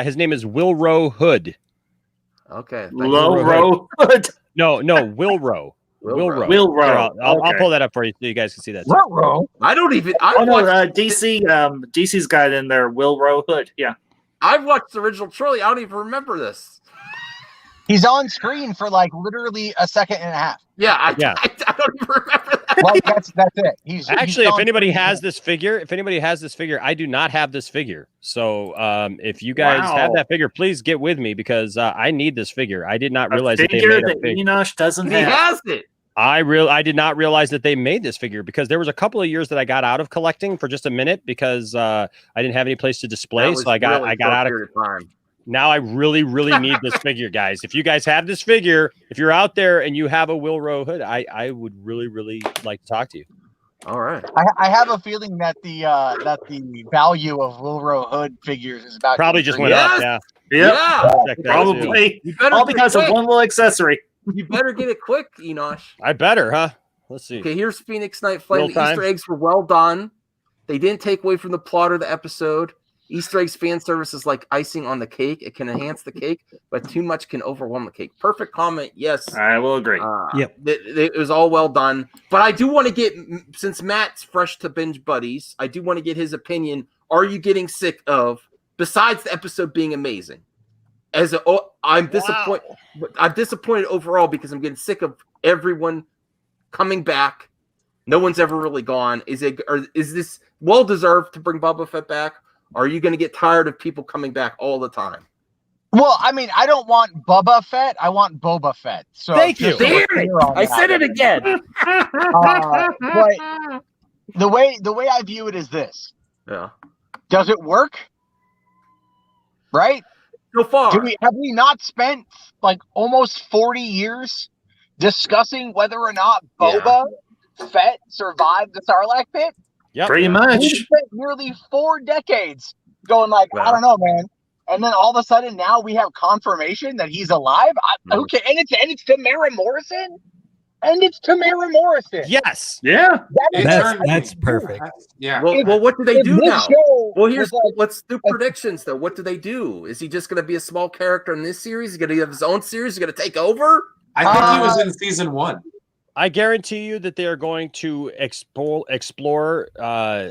his name is Wilro Hood. Okay. Low row. No, Wilro. Wilro. Here, I'll Okay. pull that up for you so you guys can see that. too. Ruh-roh. I don't even. Oh no, DC's got in there. Will Row Hood. Yeah. I've watched the original trilogy. I don't even remember this. He's on screen for like literally a second and a half. Yeah, I don't even remember that. Like that's it. He's Actually, he's if on anybody screen. has this figure, I do not have this figure. So if you guys Wow. have that figure, please get with me, because I need this figure. I did not A realize that they figure made a that figure. Enosh doesn't He have. has it. I did not realize that they made this figure because there was a couple of years that I got out of collecting for just a minute because I didn't have any place to display. So I got out of time. Now I really, really need this figure, guys. If you guys have this figure, if you're out there and you have a Wilro hood, I would really, really like to talk to you. All right. I have a feeling that the value of Wilro hood figures is about probably just went up. Yeah. Yeah. Probably. All because of one little accessory. You better get it quick, Enosh. I better, huh? Let's see. Okay, here's Phoenix Knight Flame. The Easter eggs were well done. They didn't take away from the plot of the episode. Easter eggs fan service is like icing on the cake. It can enhance the cake, but too much can overwhelm the cake. Perfect comment. Yes. I will agree. Yep. It was all well done. But I do want to get, since Matt's fresh to Binge Buddies, I do want to get his opinion. Are you getting sick of, besides the episode being amazing, I'm disappointed. Wow. I'm disappointed overall because I'm getting sick of everyone coming back. No one's ever really gone. Is this well deserved to bring Boba Fett back? Or are you going to get tired of people coming back all the time? Well, I mean, I don't want Bubba Fett. I want Boba Fett. So thank you. I said it again. But the way I view it is this. Yeah. Does it work? Right? So far. Have we not spent like almost 40 years discussing whether or not Boba Fett survived the Sarlacc pit? Yep. Pretty much. We spent nearly 4 decades going like, I don't know, man. And then all of a sudden now we have confirmation that he's alive. Okay, and it's Tamara Morrison? And it's Tamara Morrison. Yes. Yeah. That's perfect. Yeah. Well, what do they do now? Well, let's do like, predictions though. What do they do? Is he just going to be a small character in this series? He's going to have his own series? He's going to take over? I think he was in season 1. I guarantee you that they are going to explore the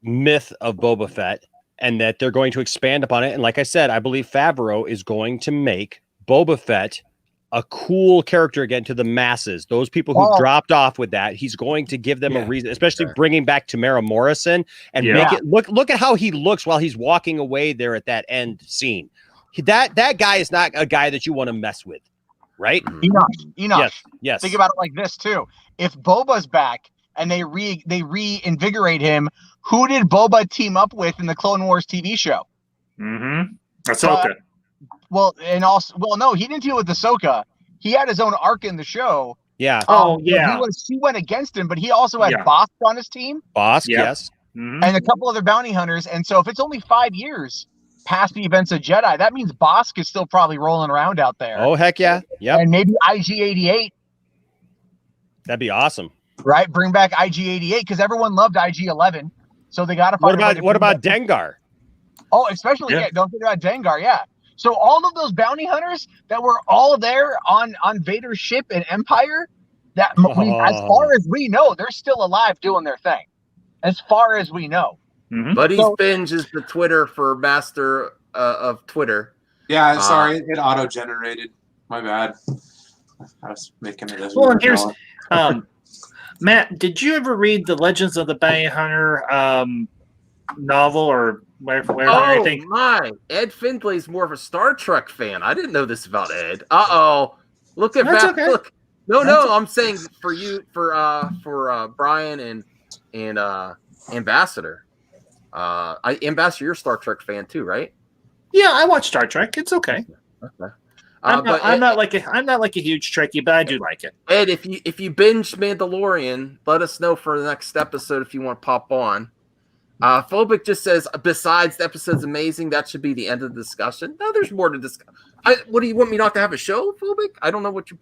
myth of Boba Fett, and that they're going to expand upon it. And like I said, I believe Favreau is going to make Boba Fett a cool character again to the masses. Those people who dropped off with that, he's going to give them a reason, especially bringing back Tamara Morrison and make it look at how he looks while he's walking away there at that end scene. That guy is not a guy that you want to mess with, right? Enoch. Yes. Think about it like this too. If Boba's back and they reinvigorate him, who did Boba team up with in the Clone Wars TV show? Mm-hmm. Ahsoka. Well, no, he didn't deal with Ahsoka. He had his own arc in the show. Yeah. He went against him, but he also had Bosk on his team. Bosk, yes. Mm-hmm. And a couple other bounty hunters. And so if it's only 5 years past the events of Jedi, that means Bosk is still probably rolling around out there. Oh, heck yeah. Yep. And maybe IG-88. That'd be awesome. Right? Bring back IG-88 because everyone loved IG-11. So they got to find What about Dengar? Oh, especially, don't forget about Dengar, So all of those bounty hunters that were all there on Vader's ship in Empire, as far as we know, they're still alive doing their thing. As far as we know. Mm-hmm. Buddy's Binge is the Twitter for master of Twitter. Yeah, sorry, it auto-generated. My bad. I was making it as well. And here's Matt. Did you ever read the Legends of the Bounty Hunter novel or whatever? Oh my! Ed Findlay's more of a Star Trek fan. I didn't know this about Ed. Look at that. Okay. Look. No. I'm saying for you, for Brian and Ambassador. Ambassador, you're a Star Trek fan too, right? Yeah, I watch Star Trek. It's okay. Okay. I'm not like a huge Trekkie, but I do like it. Ed, if you binge Mandalorian, let us know for the next episode if you want to pop on. Phobic just says, besides the episode's amazing, that should be the end of the discussion. No, there's more to discuss. What do you want me not to have a show, Phobic? I don't know what you.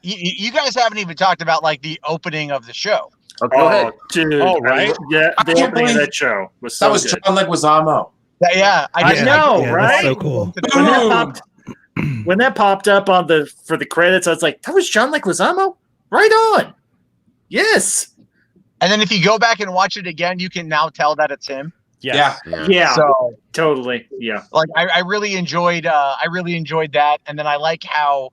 You guys haven't even talked about like the opening of the show. Oh, go ahead. Dude. Right? Yeah, the opening of that show was so good. John Leguizamo. Yeah, I know, right? That's so cool. When that popped up for the credits, I was like, that was John Leguizamo? Right on. Yes. And then if you go back and watch it again, you can now tell that it's him. Yes. Yeah. So totally. Yeah. Like I really enjoyed that. And then I like how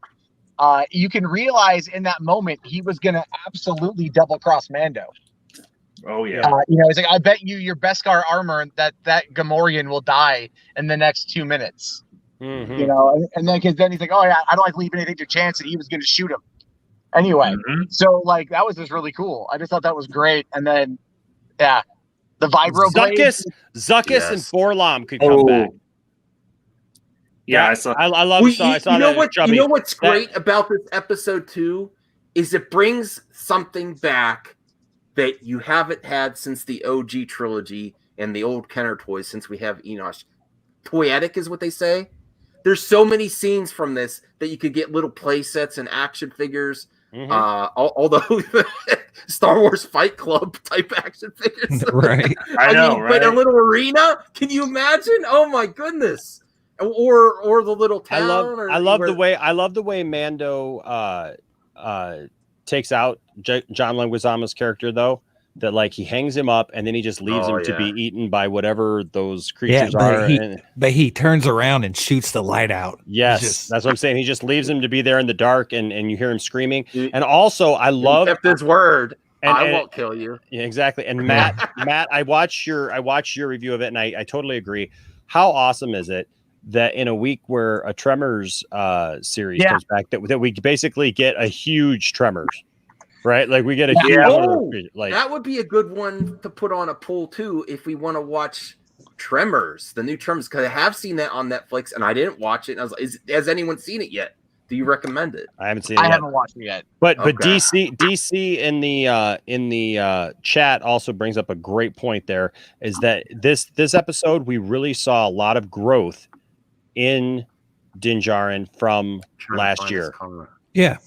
you can realize in that moment he was gonna absolutely double cross Mando. Oh yeah. He's like, I bet you your Beskar armor that Gamorrean will die in the next 2 minutes. You know, and then because then he's like, oh yeah, I don't like leaving anything to chance, and he was going to shoot him anyway. So like that was just really cool. I just thought that was great. And then the vibro Zuckuss and Forlom could come back. Yeah, I saw. I love. You know what's great about this episode 2 is it brings something back that you haven't had since the OG trilogy and the old Kenner toys since we have Enosh. Toyetic is what they say. There's so many scenes from this that you could get little play sets and action figures. Although Star Wars Fight Club type action figures. Right. I know, right? But a little arena? Can you imagine? Oh my goodness. Or the little town. I love the way Mando takes out John Leguizamo's character though. That like he hangs him up and then he just leaves him to be eaten by whatever those creatures are. But he turns around and shoots the light out. Yes, that's what I'm saying. He just leaves him to be there in the dark and you hear him screaming. And also I love he kept his word. I won't kill you. Yeah, exactly. And Matt, I watched your review of it and I totally agree. How awesome is it that in a week where a Tremors series comes back that we basically get a huge Tremors? Right, like we get a huge that would be a good one to put on a poll too if we want to watch Tremors, the new Tremors, because I have seen that on Netflix and I didn't watch it. And I was like, has anyone seen it yet? Do you recommend it? I haven't seen it. I haven't watched it yet. But DC in the chat also brings up a great point. There is that this episode we really saw a lot of growth in Din Djarin from last year. Yeah.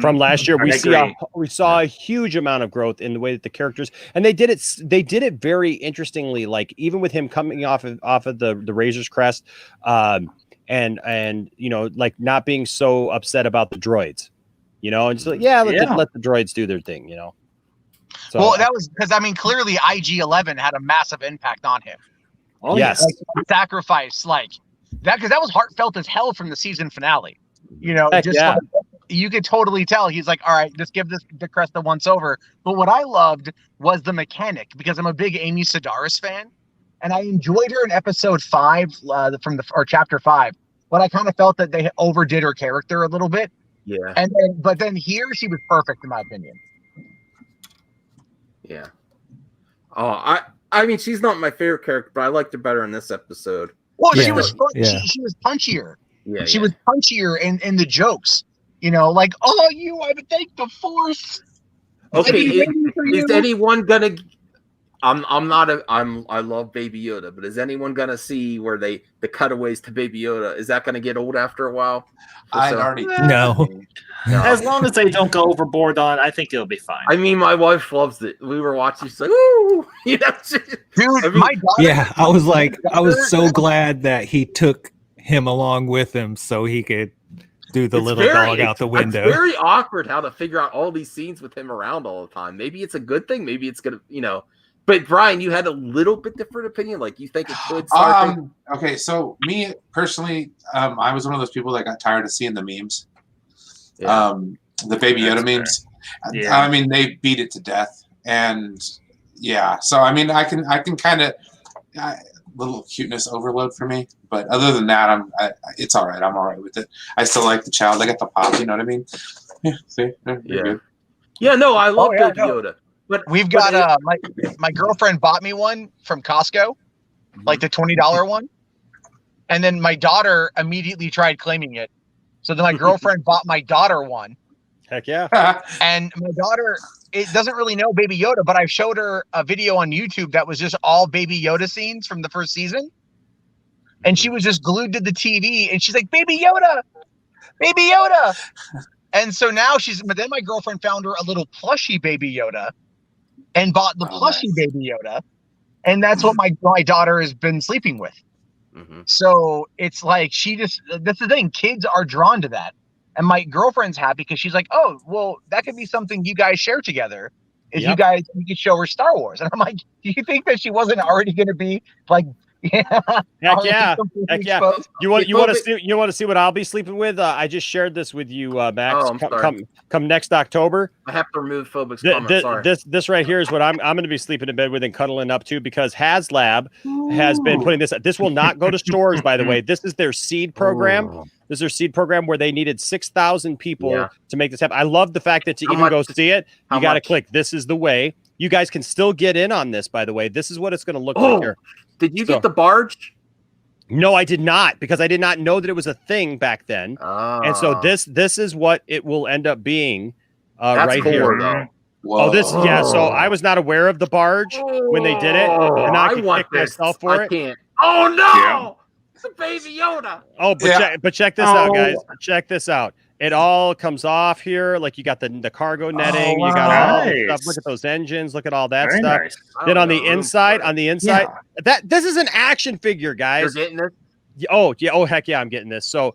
From last year, we saw a huge amount of growth in the way that the characters, and they did it very interestingly. Like even with him coming off of the Razor's Crest, and you know, like not being so upset about the droids, you know, and just like let the droids do their thing, you know. So, well, that was because I mean, clearly IG-11 had a massive impact on him. Oh yes, like, sacrifice like that because that was heartfelt as hell from the season finale. You know, you could totally tell he's like, all right, just give the crest the once over. But what I loved was the mechanic because I'm a big Amy Sedaris fan, and I enjoyed her in episode 5 or chapter 5. But I kind of felt that they overdid her character a little bit. Yeah. But then here she was perfect in my opinion. Yeah. Oh, I mean, she's not my favorite character, but I liked her better in this episode. Well, she was punchier. Yeah, she was punchier in the jokes. You know, like, oh, I would thank the Force. Okay, is anyone gonna? I love Baby Yoda, but is anyone gonna see where the cutaways to Baby Yoda? Is that gonna get old after a while? No. As long as they don't go overboard on, I think it'll be fine. I mean, my wife loves it. We were watching, she's like, "Ooh," you know. Dude, my daughter. Yeah, I was so glad that he took him along with him so he could do the little dog out the window. It's very awkward how to figure out all these scenes with him around all the time. Maybe it's a good thing. Maybe it's gonna, you know. But Brian, you had a little bit different opinion. Like you think it could start. Okay, so me personally, I was one of those people that got tired of seeing the memes. Yeah. The Baby Yoda memes. Yeah. I mean, they beat it to death, and yeah. So I mean, I can kind of little cuteness overload for me, but other than that, it's all right. I'm all right with it. I still like the child. I got the pop. You know what I mean? Yeah. See? Good. Yeah. No, I love Baby Yoda. But we've got my girlfriend bought me one from Costco, like the $20 one, and then my daughter immediately tried claiming it. So then my girlfriend bought my daughter one. Heck yeah! And my daughter doesn't really know Baby Yoda, but I showed her a video on YouTube that was just all Baby Yoda scenes from the first season, and she was just glued to the TV, and she's like, "Baby Yoda, Baby Yoda." And so now but then my girlfriend found her a little plushie Baby Yoda. And bought the plushie Baby Yoda, and that's what my daughter has been sleeping with. Mm-hmm. So it's like that's the thing. Kids are drawn to that, and my girlfriend's happy because she's like, "Oh, well, that could be something you guys share together. If you could show her Star Wars." And I'm like, "Do you think that she wasn't already going to be like Heck yeah. You want to see what I'll be sleeping with? I just shared this with you, Max. Come next October. I have to remove Phobic's comment. Sorry. This right here is what I'm going to be sleeping in bed with and cuddling up to, because HasLab has been putting this. This will not go to stores, by the way. This is their seed program. This is their seed program where they needed 6,000 people to make this happen. I love the fact that to even go see it, you got to click. This is the way. You guys can still get in on this, by the way. This is what it's going to look like here. Did you get the barge? No, I did not, because I did not know that it was a thing back then. And so this is what it will end up being right cool, here. Though. So I was not aware of the barge when they did it, and now I can kick myself for it. Can't. Oh no! It's a Baby Yoda. Oh, but check this out, guys. Check this out. It all comes off here. Like you got the cargo netting. You got all the stuff. Look at those engines. Look at all that stuff. Nice. Then on the inside, this is an action figure, guys. You're getting it? Oh yeah. Oh heck yeah, I'm getting this. So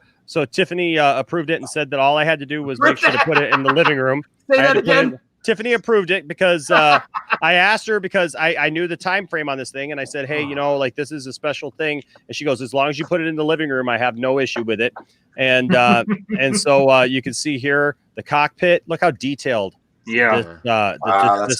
Tiffany approved it and said that all I had to do was make sure to put it in the living room. Say that again. Tiffany approved it because I asked her, because I knew the time frame on this thing, and I said, hey, like this is a special thing, and she goes, as long as you put it in the living room, I have no issue with it. And so you can see here the cockpit. Look how detailed this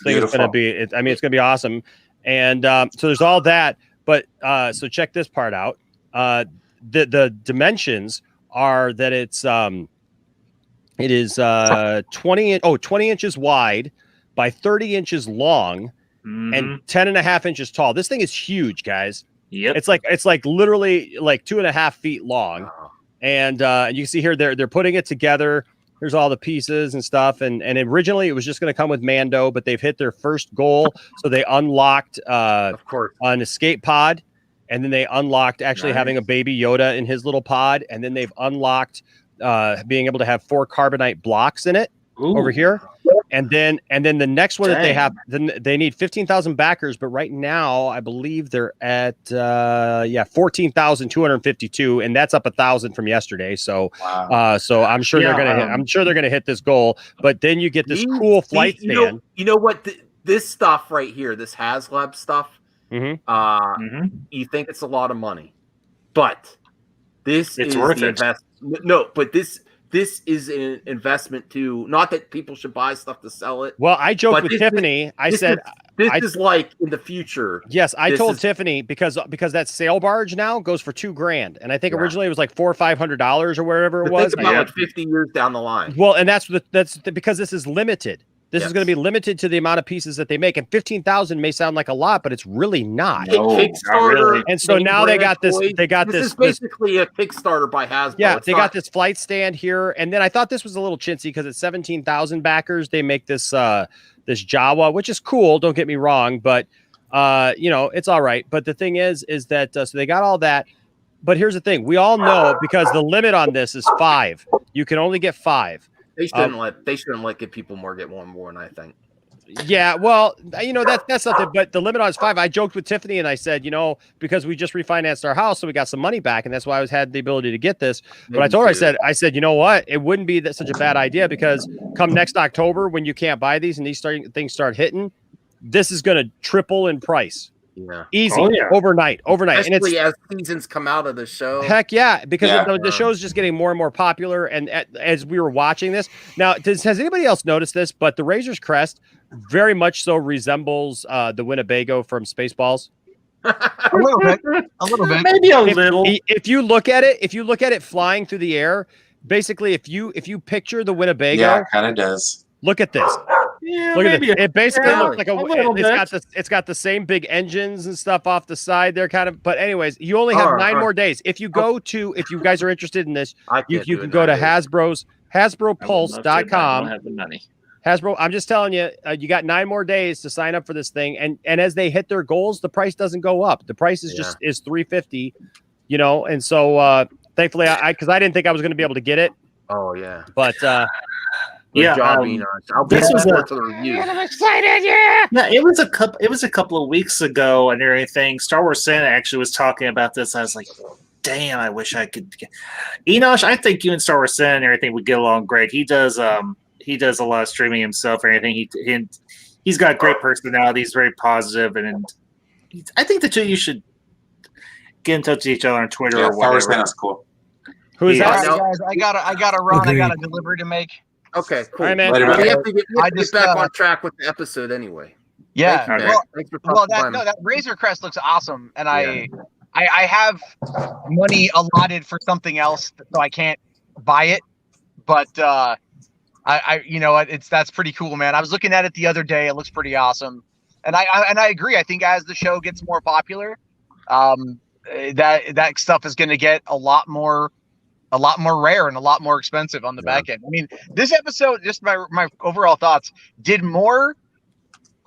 thing is going to be. It's going to be awesome. And so there's all that, but so check this part out. The dimensions are that it is 20 inches wide by 30 inches long and 10.5 inches tall. This thing is huge, guys. Yep. It's like literally like 2.5 feet long. And you can see here they're putting it together. Here's all the pieces and stuff. And originally it was just going to come with Mando, but they've hit their first goal. So they unlocked of course an escape pod, and then they unlocked actually having a Baby Yoda in his little pod, and then they've unlocked being able to have 4 carbonite blocks in it over here. And then the next one that they have, then they need 15,000 backers, but right now I believe they're at 14,252, and that's up 1,000 from yesterday. So so I'm sure they're gonna hit this goal. But then you get this cool flight stand. You know what? This stuff right here, this HasLab stuff. You think it's a lot of money, but this is worth it. No, but this is an investment too. Not that people should buy stuff to sell it. Well, I joked with Tiffany. I said this is like in the future. Yes, I told Tiffany because that sail barge now goes for $2,000, and I think originally it was like $400 or $500 or wherever it was. Think about like 50 years down the line. Well, and that's because this is limited. This is going to be limited to the amount of pieces that they make, and 15,000 may sound like a lot, but it's really not. Kickstarter, not really. And so now they got this. They got this. This is basically a Kickstarter by Hasbro. Yeah, they got this flight stand here, and then I thought this was a little chintzy because it's 17,000 backers. They make this this Jawa, which is cool. Don't get me wrong, but it's all right. But the thing is that so they got all that. But here's the thing: we all know, because the limit on this is 5. You can only get 5. They shouldn't let people get one more, and I think. Yeah, well, that's something. But the limit on is 5. I joked with Tiffany and I said, because we just refinanced our house, so we got some money back, and that's why I had the ability to get this. But I told her, I said, you know what? It wouldn't be such a bad idea, because come next October, when you can't buy these and these things start hitting, this is going to triple in price. Yeah. Easy. Overnight. Especially as seasons come out of the show. Heck yeah, because the show's just getting more and more popular. And as we were watching this, now has anybody else noticed this? But the Razor's Crest very much so resembles the Winnebago from Spaceballs. A little bit, maybe a little. If you look at it flying through the air, basically, if you picture the Winnebago, it kind of does. Look at this. Yeah, look at this. It basically looks like it's got the same big engines and stuff off the side there, kind of. But anyways, you only have 9 more days. If you guys are interested in this, you can go to HasbroPulse.com. I don't have the money. Hasbro, I'm just telling you, you got 9 more days to sign up for this thing, and as they hit their goals, the price doesn't go up. The price is just is $350, and so thankfully, because I didn't think I was going to be able to get it. Oh yeah, but. This was to the review. I'm excited, yeah. It was a couple of weeks ago and everything. Star Wars Santa actually was talking about this. I was like, damn, I wish I could get Enosh. I think you and Star Wars Santa and everything would get along great. He does a lot of streaming himself and everything. He's got great personality. He's very positive, and I think the two of you should. get in touch with each other on Twitter Yeah, or whatever. Santa's cool. Who is All that? right, guys, I gotta run. Agreed. I got a delivery to make. Okay, cool. All right, man. Later, We man. have to get just, back on track with the episode anyway. Yeah. Thank you, Well, man. Thanks for talking that Razor Crest looks awesome, and I have money allotted for something else, so I can't buy it. But I you know what? That's pretty cool, man. I was looking at it the other day. It looks pretty awesome, and I agree. I think as the show gets more popular, that stuff is going to get a lot more rare and a lot more expensive on the back end. I mean, this episode, just my overall thoughts, did more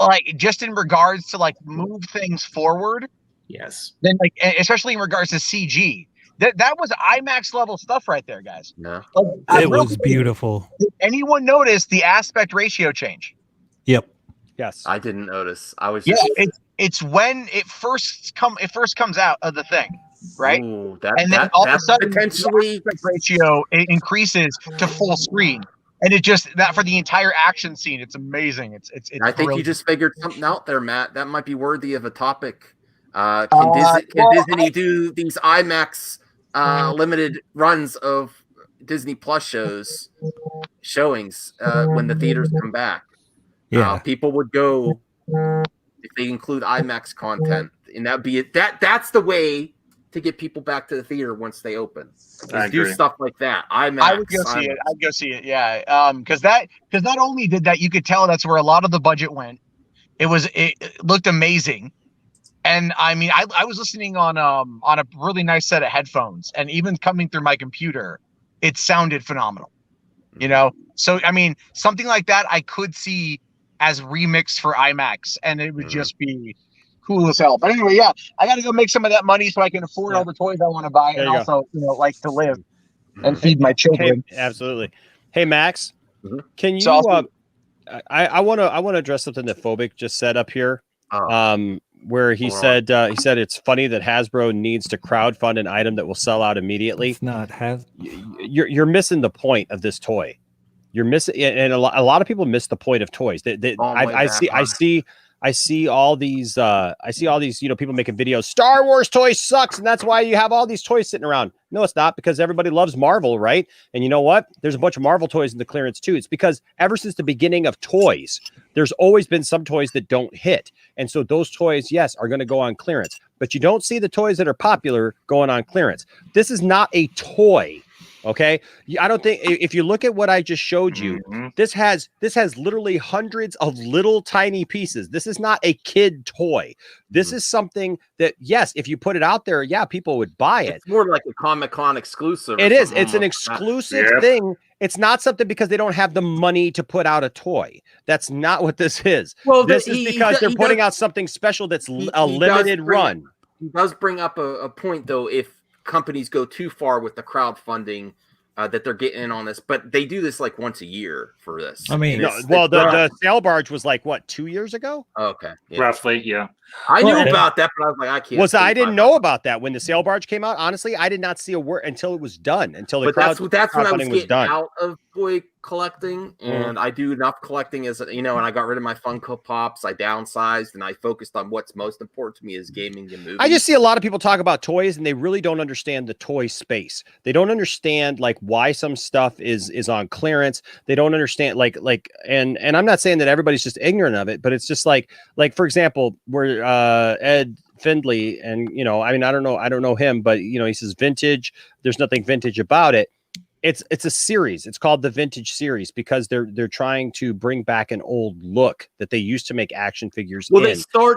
like just in regards to like move things forward. Yes. Then like especially in regards to CG. That was IMAX level stuff right there, guys. No. It was beautiful. Did anyone notice the aspect ratio change? Yep. Yes. I didn't notice. I was Yeah, just it's when it first comes out of the thing. Right, Ooh, and then all of a sudden, potentially the aspect ratio it increases to full screen, and it just that for the entire action scene, it's amazing. It's I think brilliant. you just figured something out there, Matt. That might be worthy of a topic. Can Disney do these IMAX limited runs of Disney Plus showings when the theaters come back? Yeah. People would go if they include IMAX content, and that'd be it. That's the way to get people back to the theater once they open. Do stuff like that. IMAX. I would go see it. I'd go see it. Yeah, because not only did that, you could tell that's where a lot of the budget went. It looked amazing, and I mean, I was listening on a really nice set of headphones, and even coming through my computer, it sounded phenomenal. You know, so I mean, something like that I could see as remixed for IMAX, and it would just be cool as hell. But anyway, yeah, I got to go make some of that money so I can afford all the toys I want to buy, and also, like to live and feed my children. Hey, absolutely. Hey, Max, can you? So I want to address something that Phobic just said up here. Where he said it's funny that Hasbro needs to crowdfund an item that will sell out immediately. It's not You're missing the point of this toy. You're missing, and a lot of people miss the point of toys. I see all these people making videos. Star Wars toy sucks, and that's why you have all these toys sitting around. No, it's not, because everybody loves Marvel, right? And you know what? There's a bunch of Marvel toys in the clearance too. It's because ever since the beginning of toys, there's always been some toys that don't hit. And so those toys, yes, are going to go on clearance. But you don't see the toys that are popular going on clearance. This is not a toy. Okay, I don't think, if you look at what I just showed you, this has literally hundreds of little tiny pieces. This is not a kid toy. This is something that, yes, if you put it out there, yeah, people would buy it. It's more like a Comic-Con exclusive. It is. It's an exclusive thing. It's not something because they don't have the money to put out a toy. That's not what this is. Well, this is because they're putting out something special that's a limited run. He does bring up a point, though, if companies go too far with the crowdfunding that they're getting in on this, but they do this like once a year for this. I mean, the sail barge was like what, 2 years ago? Okay, roughly, yeah. I knew about that, but I was like, I can't. I didn't know about that when the sail barge came out. Honestly, I did not see a word until it was done. Until the that's when I was getting done. out of toy collecting, and I do enough collecting as and I got rid of my Funko Pops. I downsized, and I focused on what's most important to me is gaming and movies. I just see a lot of people talk about toys, and they really don't understand the toy space. They don't understand like why some stuff is on clearance. They don't understand and I'm not saying that everybody's just ignorant of it, but it's just like for example, where Ed Findley, and I don't know him, but he says vintage, there's nothing vintage about it. It's a series. It's called the Vintage series because they're trying to bring back an old look that they used to make action figures in.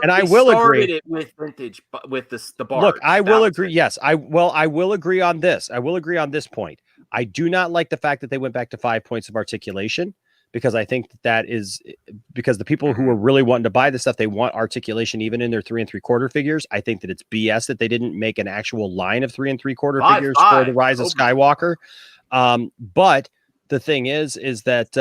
I will agree it with vintage, but with the barge. Look, I will agree. Yes, I will agree on this. I will agree on this point. I do not like the fact that they went back to 5 points of articulation, because I think that is because the people who are really wanting to buy this stuff, they want articulation even in their 3 3/4 figures. I think that it's BS that they didn't make an actual line of 3 3/4 figures for the Rise of Skywalker. But the thing is that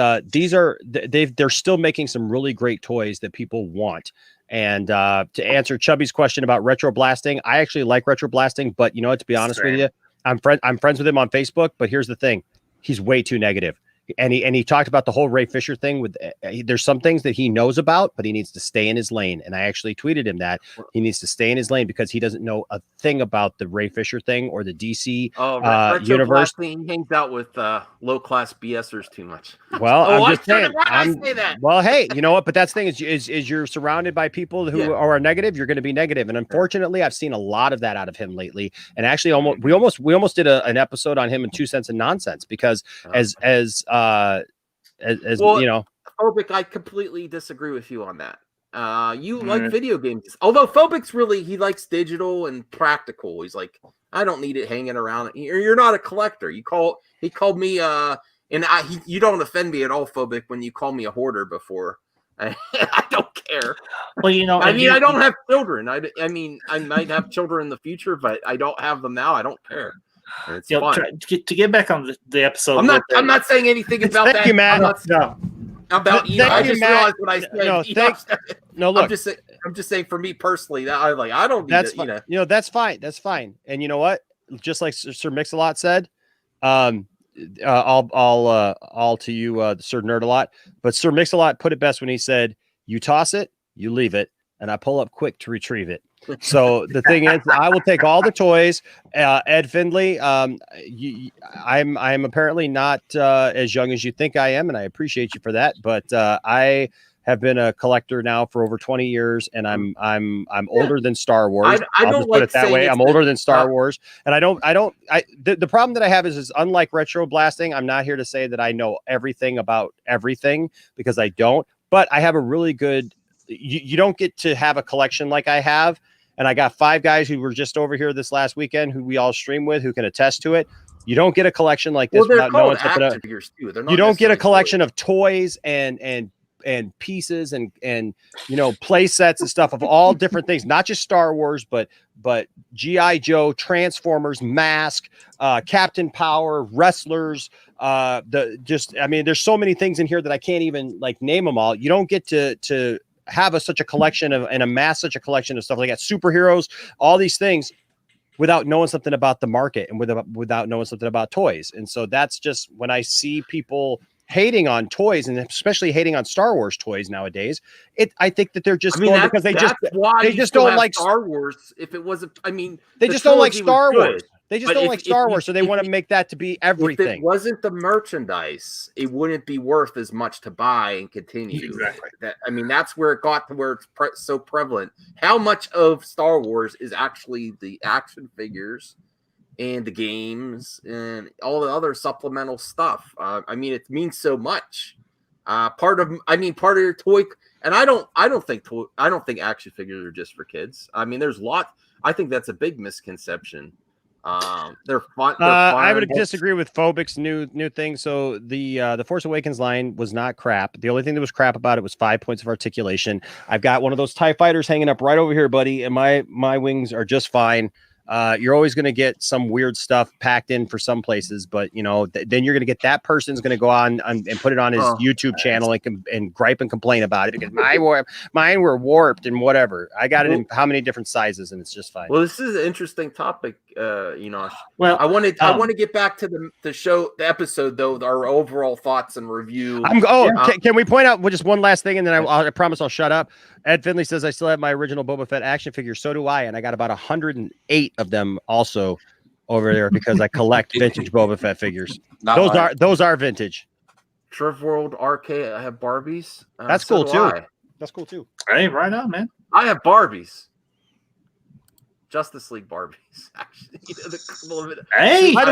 they're still making some really great toys that people want. And to answer Chubby's question about retro blasting, I actually like retro blasting, but to be honest with you, I'm friends with him on Facebook, but here's the thing. He's way too negative. And he talked about the whole Ray Fisher thing with there's some things that he knows about, but he needs to stay in his lane. And I actually tweeted him that he needs to stay in his lane because he doesn't know a thing about the Ray Fisher thing or the DC universe. He hangs out with low class BSers too much. Well, I'm just saying. saying. I say that? Well, hey, you know what? But that's the thing is you're surrounded by people who are negative. You're going to be negative, and unfortunately, I've seen a lot of that out of him lately. And actually, we almost did an episode on him in 2 Cents and Nonsense because as well, you know, Phobic, I completely disagree with you on that. You like video games, although Phobic's he likes digital and practical. He's like, I don't need it hanging around. You're not a collector. He called me you don't offend me at all, Phobic, when you call me a hoarder before. I don't care. Well, you know, I don't have children. I mean, I might have children in the future, but I don't have them now. I don't care. It's fine. To get back on the episode. I'm not saying anything about that. Thank you, Matt. About you. I just realized what I said. Look. I'm just saying for me personally, that I don't need that's it, you know. You know, that's fine. That's fine. And you know what? Just like Sir Mix-a-Lot said, all to you, Sir Nerd-a-Lot. But Sir Mix-a-Lot put it best when he said, "You toss it, you leave it, and I pull up quick to retrieve it." So the thing is, I will take all the toys. Ed Findley, I'm apparently not as young as you think I am, and I appreciate you for that. But I have been a collector now for over 20 years, and I'm older than Star Wars. I don't put it that way. I'm older than Star Wars, and the problem that I have is unlike retro blasting, I'm not here to say that I know everything about everything because I don't. But I have a really good. You don't get to have a collection like I have. And I got 5 guys who were just over here this last weekend who we all stream with who can attest to it. You don't get a collection like this without knowing something. You don't get a collection of toys and pieces and you know, play sets and stuff of all different things, not just Star Wars, but G.I. Joe, Transformers, Mask, Captain Power, wrestlers, there's so many things in here that I can't even like name them all. You don't get to have such a collection of and amass such a collection of stuff like that, superheroes, all these things without knowing something about the market and without knowing something about toys. And so that's just when I see people hating on toys and especially hating on Star Wars toys nowadays, I think that they're just because they just don't like Star Wars. If it wasn't, they just don't like Star Wars. They just don't like Star Wars, so they want to make that to be everything. If it wasn't the merchandise, it wouldn't be worth as much to buy and continue. Exactly. That's where it got to where it's so prevalent. How much of Star Wars is actually the action figures and the games and all the other supplemental stuff? It means so much. Part of your toy, and I don't think action figures are just for kids. There's a lot. I think that's a big misconception. They're fun. I would disagree with Phobic's new thing. So the Force Awakens line was not crap. The only thing that was crap about it was 5 points of articulation. I've got one of those TIE fighters hanging up right over here, buddy, and my wings are just fine. You're always going to get some weird stuff packed in for some places, but you know, then you're going to get that person's going to go on and put it on his YouTube channel and gripe and complain about it because mine were warped and whatever. I got it in how many different sizes and it's just fine. Well, this is an interesting topic, Well, I want to get back to the episode though, our overall thoughts and review. Can we point out just one last thing and then I promise I'll shut up. Ed Finley says I still have my original Boba Fett action figure. So do I, and I got about 108 of them also over there because I collect vintage Boba Fett figures. Those are vintage. Trev World Arcade. I have Barbies. That's cool too. That's cool too. Hey, right on, man. I have Barbies. Justice League Barbies. Actually, hey, by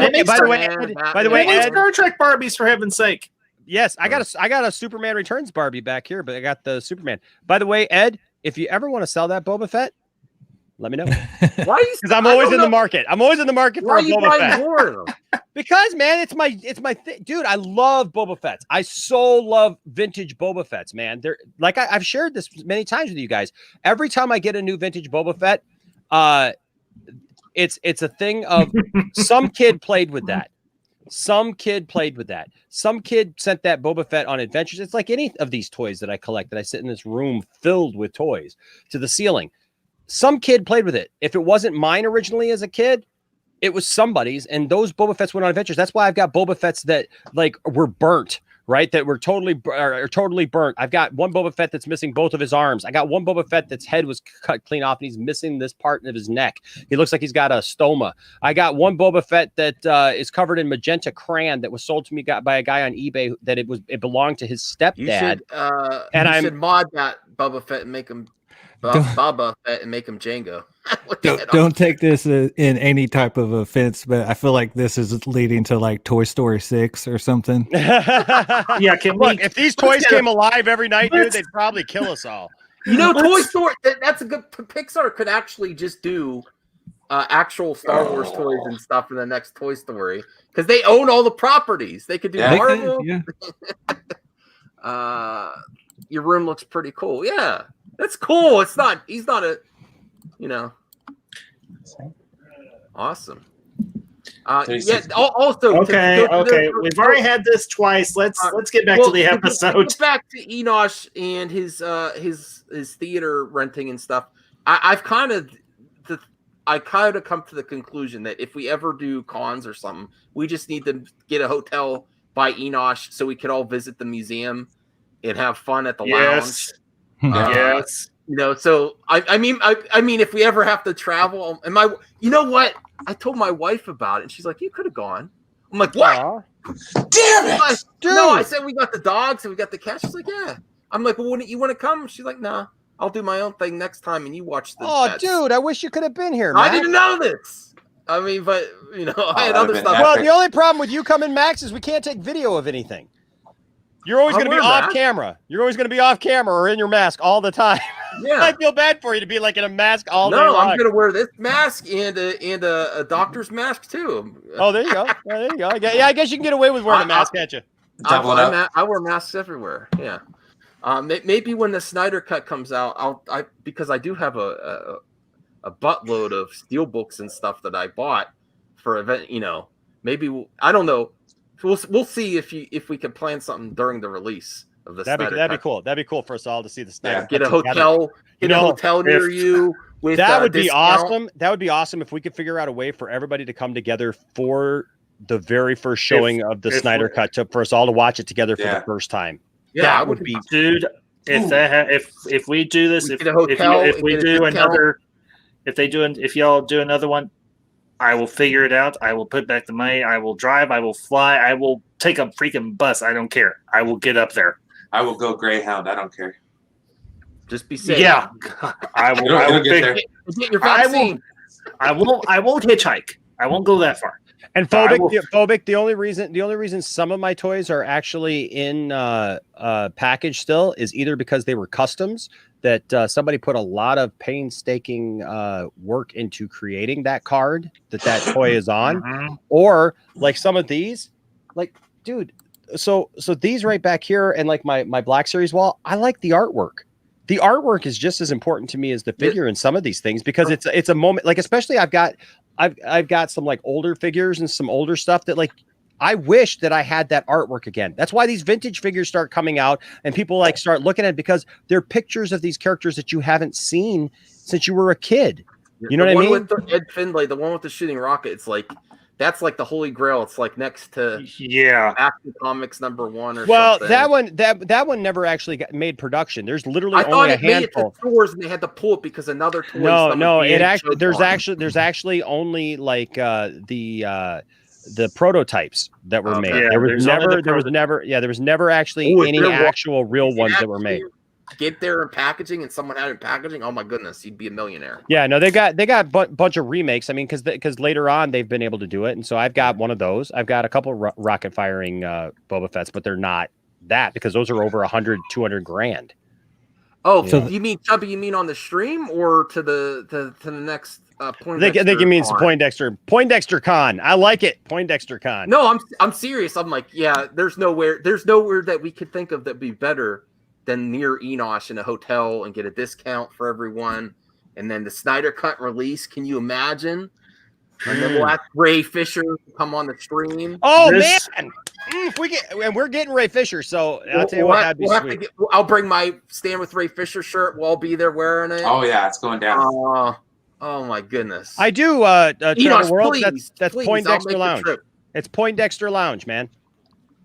the way, Ed, Star Trek Barbies for heaven's sake. Yes, I got a Superman Returns Barbie back here, but I got the Superman. By the way, Ed, if you ever want to sell that Boba Fett, let me know. Why? Because I'm always in the market. I'm always in the market for a Boba Fett. More of them? Because man, it's my thing, dude. I love Boba Fetts. I so love vintage Boba Fetts, man. They're like I've shared this many times with you guys. Every time I get a new vintage Boba Fett, it's a thing of some kid played with that. Some kid sent that Boba Fett on adventures. It's like any of these toys that I collect that I sit in this room filled with toys to the ceiling. Some kid played with it. If it wasn't mine originally as a kid, It was somebody's, and those Boba Fett's went on adventures. That's why I've got Boba Fett's that like were burnt, right? That were totally burnt. I've got one Boba Fett that's missing both of his arms. I got one Boba Fett that's head was cut clean off, and he's missing this part of his neck. He looks like he's got a stoma. I got one Boba Fett that is covered in magenta crayon that was sold to me by a guy on eBay that it belonged to his stepdad. You should mod that Boba Fett and make him Boba Fett and make him Django. Don't take this in any type of offense, but I feel like this is leading to like Toy Story 6 or something. Yeah, if these toys came alive every night, dude, they'd probably kill us all. You know, Toy Story, that's a good. Pixar could actually just do actual Star Wars toys and stuff in the next Toy Story because they own all the properties. They could do Marvel. Your room looks pretty cool. Yeah, that's cool. He's not a. Awesome. Also, okay. We've already had this twice. Let's get back to the episode. Get back to Enosh and his theater renting and stuff. I kind of come to the conclusion that if we ever do cons or something, we just need to get a hotel by Enosh so we could all visit the museum and have fun at the lounge. Yes. So I mean, if we ever have to travel, and you know what? I told my wife about it, and she's like, "You could have gone." I'm like, "What? Damn it, dude!" No, I said we got the dogs and we got the cat. She's like, "Yeah." I'm like, "Well, wouldn't you want to come?" She's like, "Nah, I'll do my own thing next time, and you watch the." Oh, pets. Dude, I wish you could have been here, Max. I didn't know this. I mean, but I had other stuff. Well, the only problem with you coming, Max, is we can't take video of anything. You're always going to be off camera. You're always going to be off camera or in your mask all the time. Yeah, I feel bad for you to be like in a mask all day long. No, I'm going to wear this mask and a doctor's mask too. Oh, there you go. Yeah, I guess you can get away with wearing a mask, can't you? I wear masks everywhere. Yeah. Maybe when the Snyder Cut comes out, because I do have a buttload of steelbooks and stuff that I bought for event. Maybe I don't know. We'll see if we can plan something during the release of the Snyder Cut. That'd be cool. That'd be cool for us all to see the Snyder Cut. Get a hotel. Get a hotel near you. With that would be discount. awesome. That would be awesome if we could figure out a way for everybody to come together for the very first showing of the Snyder Cut for us all to watch it together for the first time. Yeah, that would be, dude. If we do this, if y'all do another one, I will figure it out. I will put back the money. I will drive. I will fly. I will take a freaking bus. I don't care. I will get up there. I will go Greyhound. I don't care. Just be safe. Yeah, I will. I will get there. Get your vaccine. I won't hitchhike. I won't go that far. And phobic. The only reason some of my toys are actually in package still is either because they were customs that somebody put a lot of painstaking work into creating that card that toy is on, or like some of these, like, dude. So these right back here and like my Black Series wall, I like the artwork. The artwork is just as important to me as the figure in some of these things because it's a moment. Like especially I've got some like older figures and some older stuff that like I wish that I had that artwork again. That's why these vintage figures start coming out and people like start looking at it because they're pictures of these characters that you haven't seen since you were a kid. You know what I mean? With Ed Findlay, the one with the shooting rocket, it's like that's like the holy grail. It's like next to Action Comics #1 or something. Well, that one never actually got made production. There's literally only a handful. Made it to stores and they had to pull it because another toy. No, there's actually only like the prototypes that were made. Yeah, there was never actually any actual real ones that were made. Get there in packaging and someone had it in packaging. Oh my goodness, you'd be a millionaire. Yeah, no, they got bunch of remakes. I mean, because later on they've been able to do it, and so I've got one of those. I've got a couple rocket firing Boba Fett's, but they're not that because those are over 100, 200 grand. Oh, so you mean Chubby? You mean on the stream or to the next? I think you mean some Poindexter Con. I like it, Poindexter Con. No, I'm serious. I'm like, yeah. There's nowhere that we could think of that'd be better than near Enosh in a hotel and get a discount for everyone. And then the Snyder Cut release. Can you imagine? And then we'll have Ray Fisher come on the stream. Oh man, we're getting Ray Fisher. So I'll tell you what, that'd be sweet. I'll bring my Stand with Ray Fisher shirt. We'll all be there wearing it. Oh yeah, it's going down. Oh my goodness. I do. Travel Enos, World. please, That's please, Poindexter I'll make the Lounge. trip. It's Poindexter Lounge, man.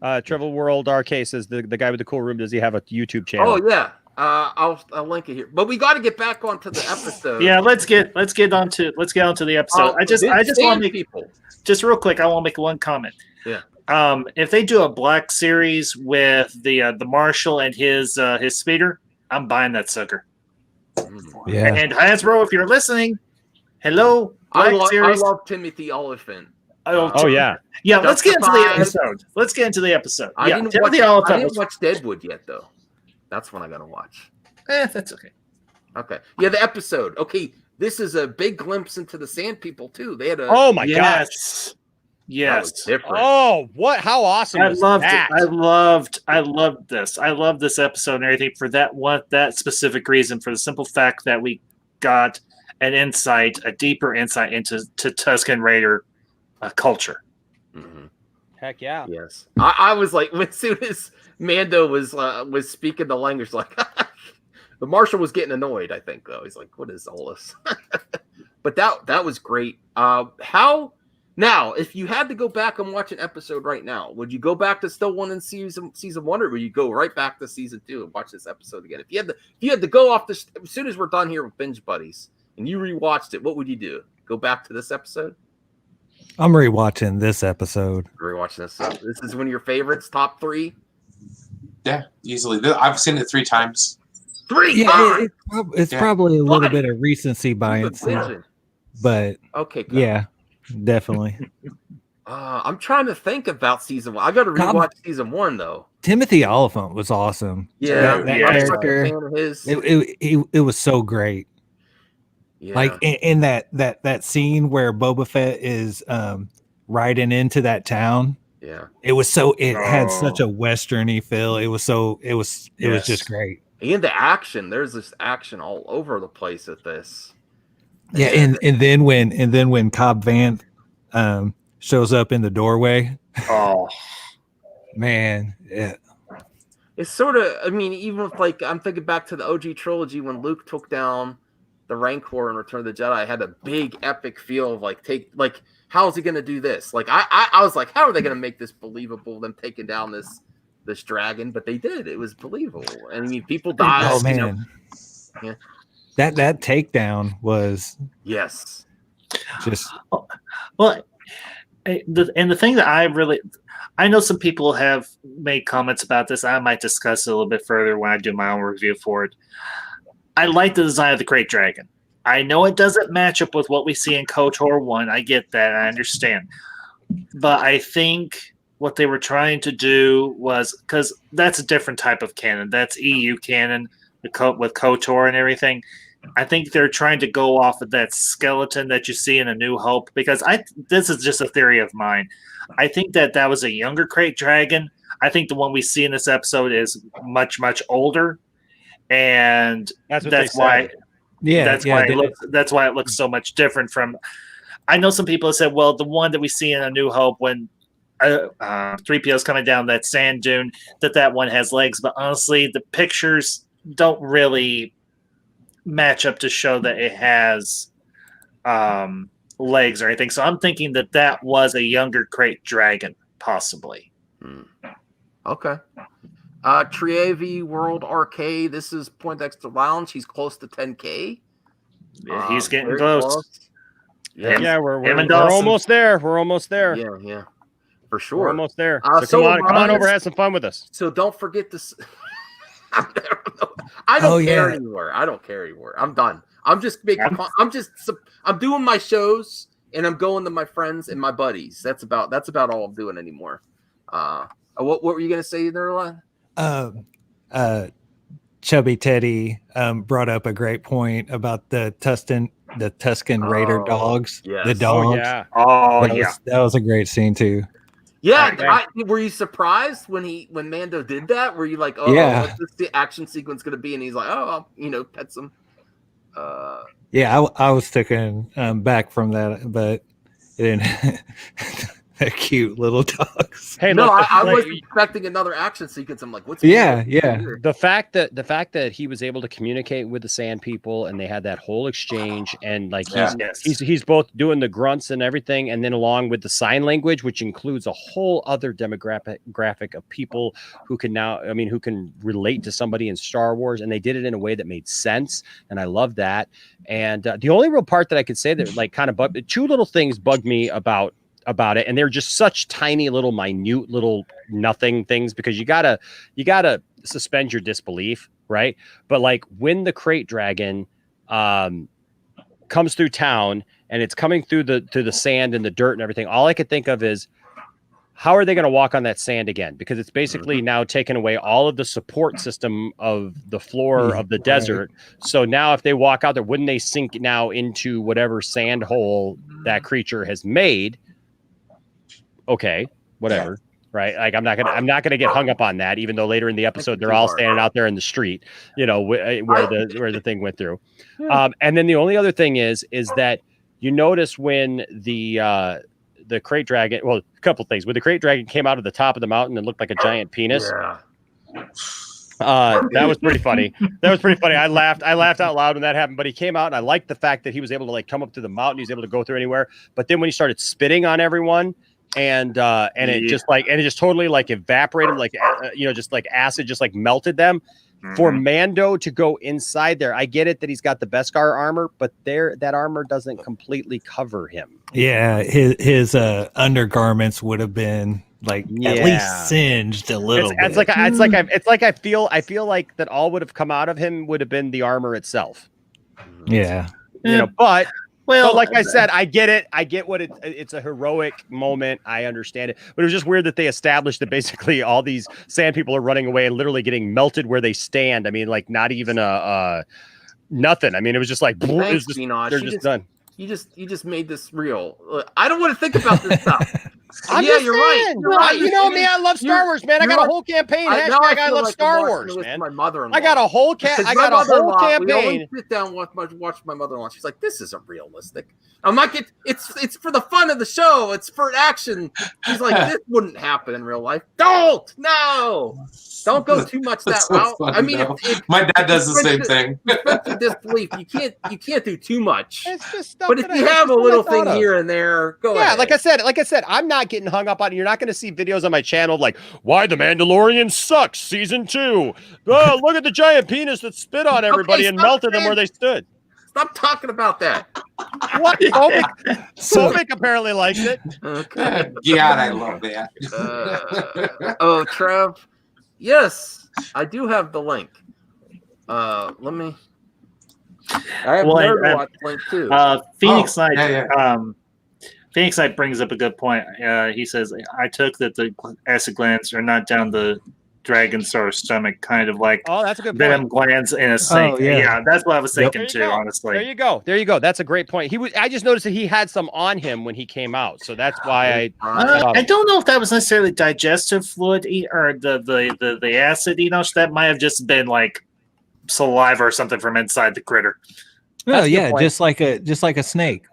Travel World Arcade says the guy with the cool room. Does he have a YouTube channel? Oh yeah. I'll link it here. But we got to get back onto the episode. Yeah, let's get onto the episode. I just want to make people. Just real quick. I want to make one comment. Yeah. If they do a black series with the Marshal and his speeder, I'm buying that sucker. Yeah. And Hasbro, if you're listening, hello. I series. love Timothy Oliphant. Oh yeah. Yeah, let's get into the episode. Let's get into the episode. I Yeah, didn't watch Deadwood yet, though. That's one I gotta watch. That's okay. Okay. Yeah, the episode. Okay, this is a big glimpse into the Sand People too. They had a. Oh my gosh. Yes. Different. Oh, what? How awesome! I loved that? it. I loved this. I loved this episode and everything for that specific reason. For the simple fact that we got an insight, a deeper insight into Tusken Raider culture. Mm-hmm. Heck yeah. Yes. I was like, as soon as Mando was speaking the language, like the Marshal was getting annoyed. I think though, he's like, "What is all this?" But that was great. How now? If you had to go back and watch an episode right now, would you go back to still one in season 1, or would you go right back to season 2 and watch this episode again? If you had to go off this as soon as we're done here with Binge Buddies and you rewatched it, what would you do? Go back to this episode? I'm rewatching this episode. Rewatching this. This is one of your favorites, top 3. Yeah, easily. I've seen it 3 times. 3 Yeah, times. it's probably a little bit of recency bias, but okay, good. Yeah, definitely. I'm trying to think about season 1. I got to rewatch season 1 though. Timothy Oliphant was awesome. Yeah, that I'm character. a fan of his. It was so great. Yeah. Like in that scene where Boba Fett is riding into that town. Yeah. It had such a westerny feel. It was just great. And the action, there's this action all over the place with this. Yeah, and then when Cobb Vanth shows up in the doorway. Oh man, yeah. It's sort of, I mean, even with like, I'm thinking back to the OG trilogy when Luke took down the Rancor in Return of the Jedi, had a big epic feel of like how is he going to do this? Like I was like, how are they going to make this believable? Them taking down this dragon, but they did. It was believable. And I mean, people died. Oh man, yeah. That takedown was just well. And the thing that I know some people have made comments about this. I might discuss it a little bit further when I do my own review for it. I like the design of the Great Dragon. I know it doesn't match up with what we see in KOTOR 1. I get that. I understand. But I think what they were trying to do was, because that's a different type of canon. That's EU canon with KOTOR and everything. I think they're trying to go off of that skeleton that you see in A New Hope, because this is just a theory of mine. I think that was a younger Great Dragon. I think the one we see in this episode is much, much older. And that's why it looks so much different from. I know some people have said, well, the one that we see in A New Hope when 3PO is coming down that sand dune, that one has legs, but honestly, the pictures don't really match up to show that it has legs or anything. So I'm thinking that was a younger Great Dragon, possibly. Okay. Triavi World Arcade. This is Poindexter Lounge. He's close to 10K. Yeah, he's getting close. Yeah, we're almost there. We're almost there. Yeah, for sure. We're almost there. So come on over, have some fun with us. So don't forget to. I don't care anymore. I'm done. I'm just making. I'm doing my shows and I'm going to my friends and my buddies. That's about all I'm doing anymore. What were you gonna say there, Lon? Chubby Teddy brought up a great point about the Tusken Raider dogs. Yes. The dogs. That was a great scene too. Yeah, were you surprised when Mando did that? Were you like, what's the action sequence going to be? And he's like, pet some. Yeah, I was taken back from that, but it didn't. cute little dogs. Hey, no, look, I was expecting another action sequence. I'm like, what's yeah. The fact that he was able to communicate with the Sand People and they had that whole exchange, and like he's both doing the grunts and everything, and then along with the sign language, which includes a whole other demographic of people who can who can relate to somebody in Star Wars, and they did it in a way that made sense, and I love that. And the only real part that I could say that like kind of two little things bugged me about it, and they're just such tiny little minute little nothing things, because you gotta suspend your disbelief, right? But like when the crate dragon comes through town and it's coming through the sand and the dirt and everything, all I could think of is, how are they going to walk on that sand again? Because it's basically now taken away all of the support system of the floor of the desert. So now if they walk out there, wouldn't they sink now into whatever sand hole that creature has made? Okay, whatever. Right. Like I'm not gonna get hung up on that, even though later in the episode, they're all standing out there in the street, where the thing went through. And then the only other thing is that you notice when the crate dragon, well, a couple things. When the crate dragon came out of the top of the mountain and looked like a giant penis. That was pretty funny. I laughed out loud when that happened, but he came out, and I liked the fact that he was able to like come up to the mountain. He was able to go through anywhere. But then when he started spitting on everyone, and it just totally like evaporated, like just like acid just like melted them. For Mando to go inside there, I get it that he's got the Beskar armor, but that armor doesn't completely cover him. Yeah, his undergarments would have been like at least singed a little bit. I feel like that all would have come out of him would have been the armor itself. Yeah. But like I said, I get it. I get what it's a heroic moment. I understand it. But it was just weird that they established that basically all these sand people are running away and literally getting melted where they stand. I mean, like not even nothing. I mean, it was just like they're just done. You just made this real. I don't want to think about this stuff. You're right. You know me. I love Star Wars, man. I got a whole campaign. Hashtag I love Star Wars, man. My mother-in-law. I got a whole campaign. We always sit down and watch my mother-in-law. She's like, "This isn't realistic." I'm like, "It's for the fun of the show. It's for action." She's like, "This wouldn't happen in real life." Don't go too much that route. Funny, I mean, my dad does the same thing. Disbelief. You can't do too much. It's just stuff. But if you have a little thing here and there, go ahead. Yeah, like I said, I'm not getting hung up on it. You're not going to see videos on my channel of like, why the Mandalorian sucks, season 2. Oh, look at the giant penis that spit on everybody and melted them where they stood. Stop talking about that. What? Sophic apparently likes it. Okay. God, I love that. Trev. Yes, I do have the link. Let me. I have the link too. Phoenix Knight. Phoenix Knight brings up a good point. He says, "I took that the acid glands are not down the Dragonstar's stomach, kind of like that's a good venom glands in a sink." Yeah, that's what I was thinking too. Go. Honestly, there you go. That's a great point. I just noticed that he had some on him when he came out, so that's why I don't know if that was necessarily digestive fluid or the acid. That might have just been like saliva or something from inside the critter. Oh yeah, just like a snake,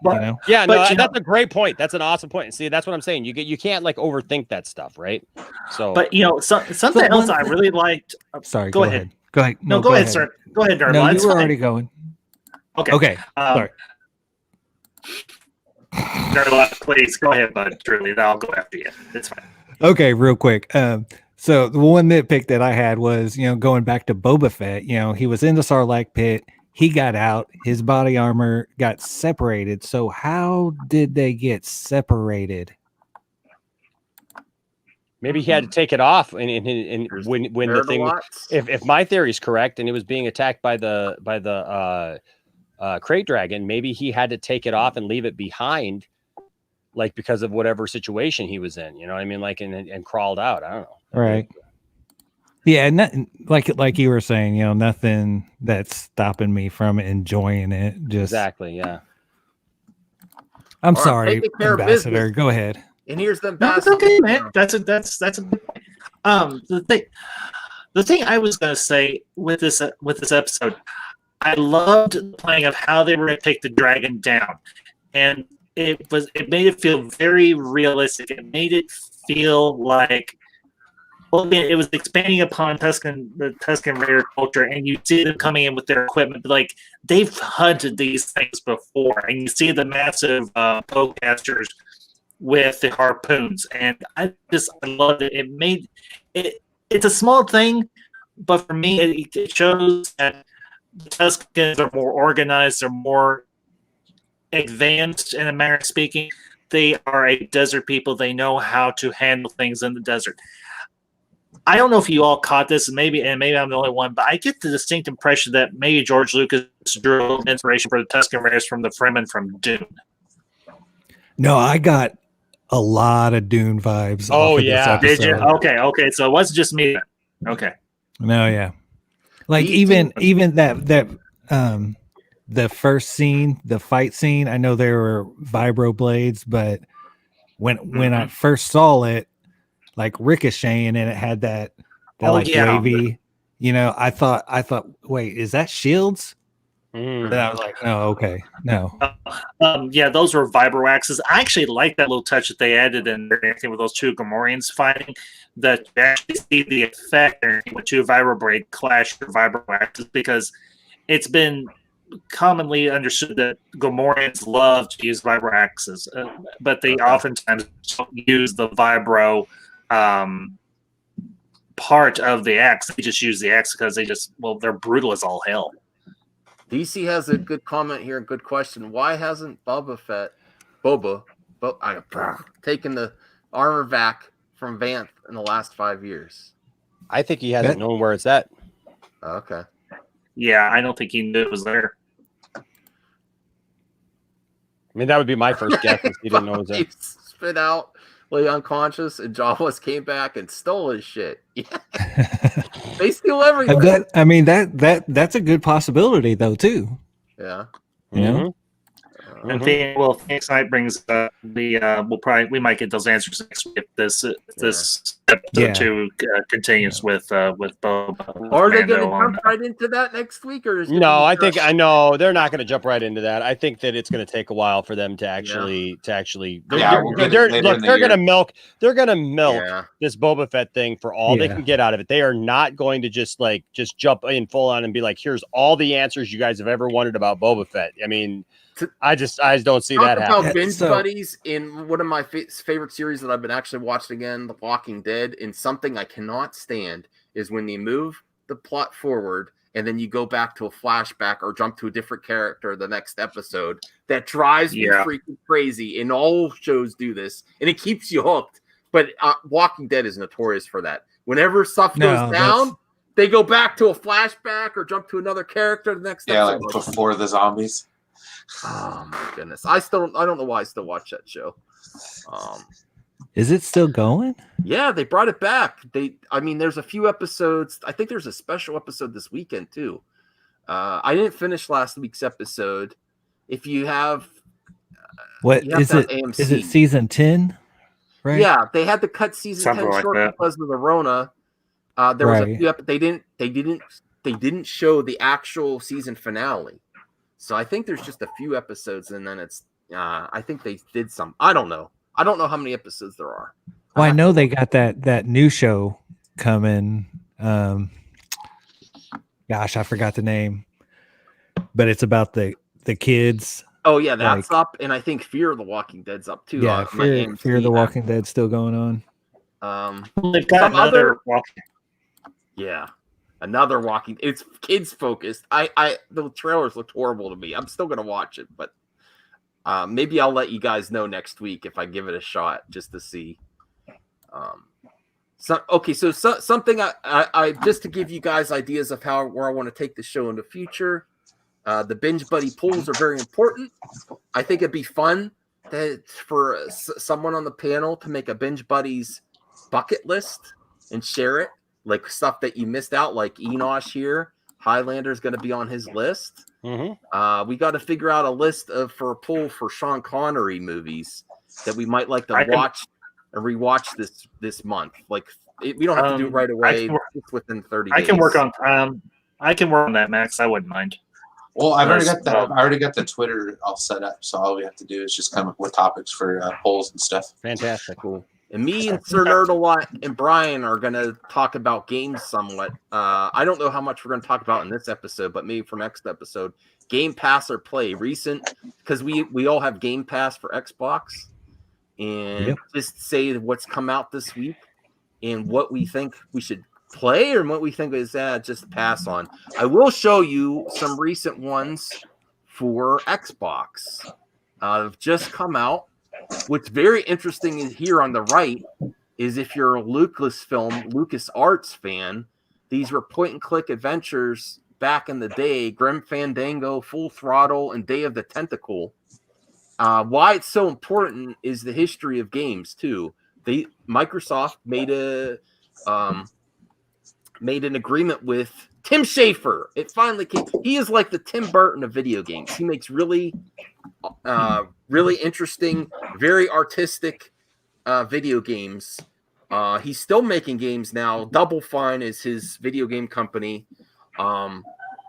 Yeah, that's a great point. That's an awesome point. See, that's what I'm saying. You can't like overthink that stuff, right? So, but something else I really liked. Sorry, go ahead. Go ahead. No, go ahead, sir. Go ahead, Nerd. No, you were already going. Okay. Sorry. Nerd, please go ahead, bud. Truly, I'll go after you. It's fine. Okay, real quick. So the one nitpick that I had was, going back to Boba Fett. He was in the Sarlacc pit. He got out. His body armor got separated. So how did they get separated? Maybe he had to take it off, and when the thing, if my theory is correct, and it was being attacked by the crate dragon, maybe he had to take it off and leave it behind, like because of whatever situation he was in. You know what I mean? Like and crawled out. I don't know. Right. Yeah, nothing like you were saying, nothing that's stopping me from enjoying it. Just exactly, yeah. I'm sorry, Ambassador. Go ahead. And here's the ambassador. No, it's okay, man. That's a good point. The thing I was gonna say with this episode, I loved the playing of how they were gonna take the dragon down. And it made it feel very realistic. It made it feel like, well, it was expanding upon the Tusken Raider culture, and you see them coming in with their equipment. Like, they've hunted these things before, and you see the massive bowcasters with the harpoons, and I loved it. It made it. It's a small thing, but for me, it shows that the Tuskens are more organized. They're more advanced in a manner of speaking. They are a desert people. They know how to handle things in the desert. I don't know if you all caught this, and maybe I'm the only one, but I get the distinct impression that maybe George Lucas drew a little inspiration for the Tusken Raiders from the Fremen from Dune. No, I got a lot of Dune vibes. Oh, off of yeah. this Did you? episode. Okay. So it wasn't just me then. Okay. No, yeah. Like even that the first scene, the fight scene, I know there were vibro blades, but when I first saw it, like ricocheting, and it had that wavy, I thought, wait, is that shields? But I was like, no, okay, no. Yeah, those were vibro axes. I actually like that little touch that they added in there with those two Gamorreans fighting, that you actually see the effect with two vibro blade clash or vibro axes, because it's been commonly understood that Gamorreans love to use vibro axes, but they oftentimes don't use the vibro part of the axe. They just use the axe because they're brutal as all hell. DC has a good comment here, a good question. Why hasn't Boba taken the armor vac from Vanth in the last 5 years? I think he hasn't known where it's at. Okay. Yeah, I don't think he knew it was there. I mean, that would be my first guess if he didn't know it was there. He spit out, lay unconscious, and Jawas came back and stole his shit. They steal everything. That's a good possibility though too. Yeah. And Phoenix Night brings we might get those answers next week if this episode 2 continues with Boba. Are they going to jump right into that next week, or no? I think they're not going to jump right into that. I think that it's going to take a while for them to actually. They're going to milk this Boba Fett thing for all they can get out of it. They are not going to just jump in full on and be like, here's all the answers you guys have ever wanted about Boba Fett. I mean, I just don't see that happening. Binge buddies in one of my favorite series that I've been actually watching again, The Walking Dead, and something I cannot stand is when they move the plot forward and then you go back to a flashback or jump to a different character the next episode. That drives me freaking crazy, and all shows do this, and it keeps you hooked. But Walking Dead is notorious for that. Whenever stuff goes down, they go back to a flashback or jump to another character the next episode. Like before the zombies. Oh my goodness! I don't know why I still watch that show. Is it still going? Yeah, they brought it back. There's a few episodes. I think there's a special episode this weekend too. I didn't finish last week's episode. If you have, is it season 10? Right? Yeah, they had to cut season 10 short because of the Rona. There was a few. They didn't show the actual season finale. So I think there's just a few episodes, and then it's. I think they did some. I don't know. I don't know how many episodes there are. Well, I know they got that new show coming. Gosh, I forgot the name, but it's about the kids. Oh yeah, that's up, and I think Fear of the Walking Dead's up too. Yeah, Fear of the Walking Dead's still going on. They've got another Walking. Yeah. Another Walking. It's kids focused. The trailers looked horrible to me. I'm still gonna watch it, but maybe I'll let you guys know next week if I give it a shot just to see. Something I just to give you guys ideas of where I want to take the show in the future. The Binge Buddy polls are very important. I think it'd be fun for someone on the panel to make a Binge Buddies bucket list and share it. Like stuff that you missed out, like Enosh here. Highlander is going to be on his list. Mm-hmm. We got to figure out a list for a poll for Sean Connery movies that we might like to watch and rewatch this month. Like we don't have to do it right away. Just within 30 days. I can work on that, Max. I wouldn't mind. Well, I already got the Twitter all set up, so all we have to do is just come up with topics for polls and stuff. Fantastic. Cool. And me and Sir Nerd-A-Lot and Brian are going to talk about games somewhat. I don't know how much we're going to talk about in this episode, but maybe for next episode. Game Pass or Play. Recent, because we all have Game Pass for Xbox. And just say what's come out this week and what we think we should play or what we think is just pass on. I will show you some recent ones for Xbox. Have just come out. What's very interesting is here on the right is if you're a LucasArts fan, these were point-and-click adventures back in the day, Grim Fandango, Full Throttle, and Day of the Tentacle. Why it's so important is the history of games, too. Microsoft made an agreement with Tim Schafer. It finally came. He is like the Tim Burton of video games. He makes really interesting, very artistic video games. He's still making games now. Double Fine is his video game company. I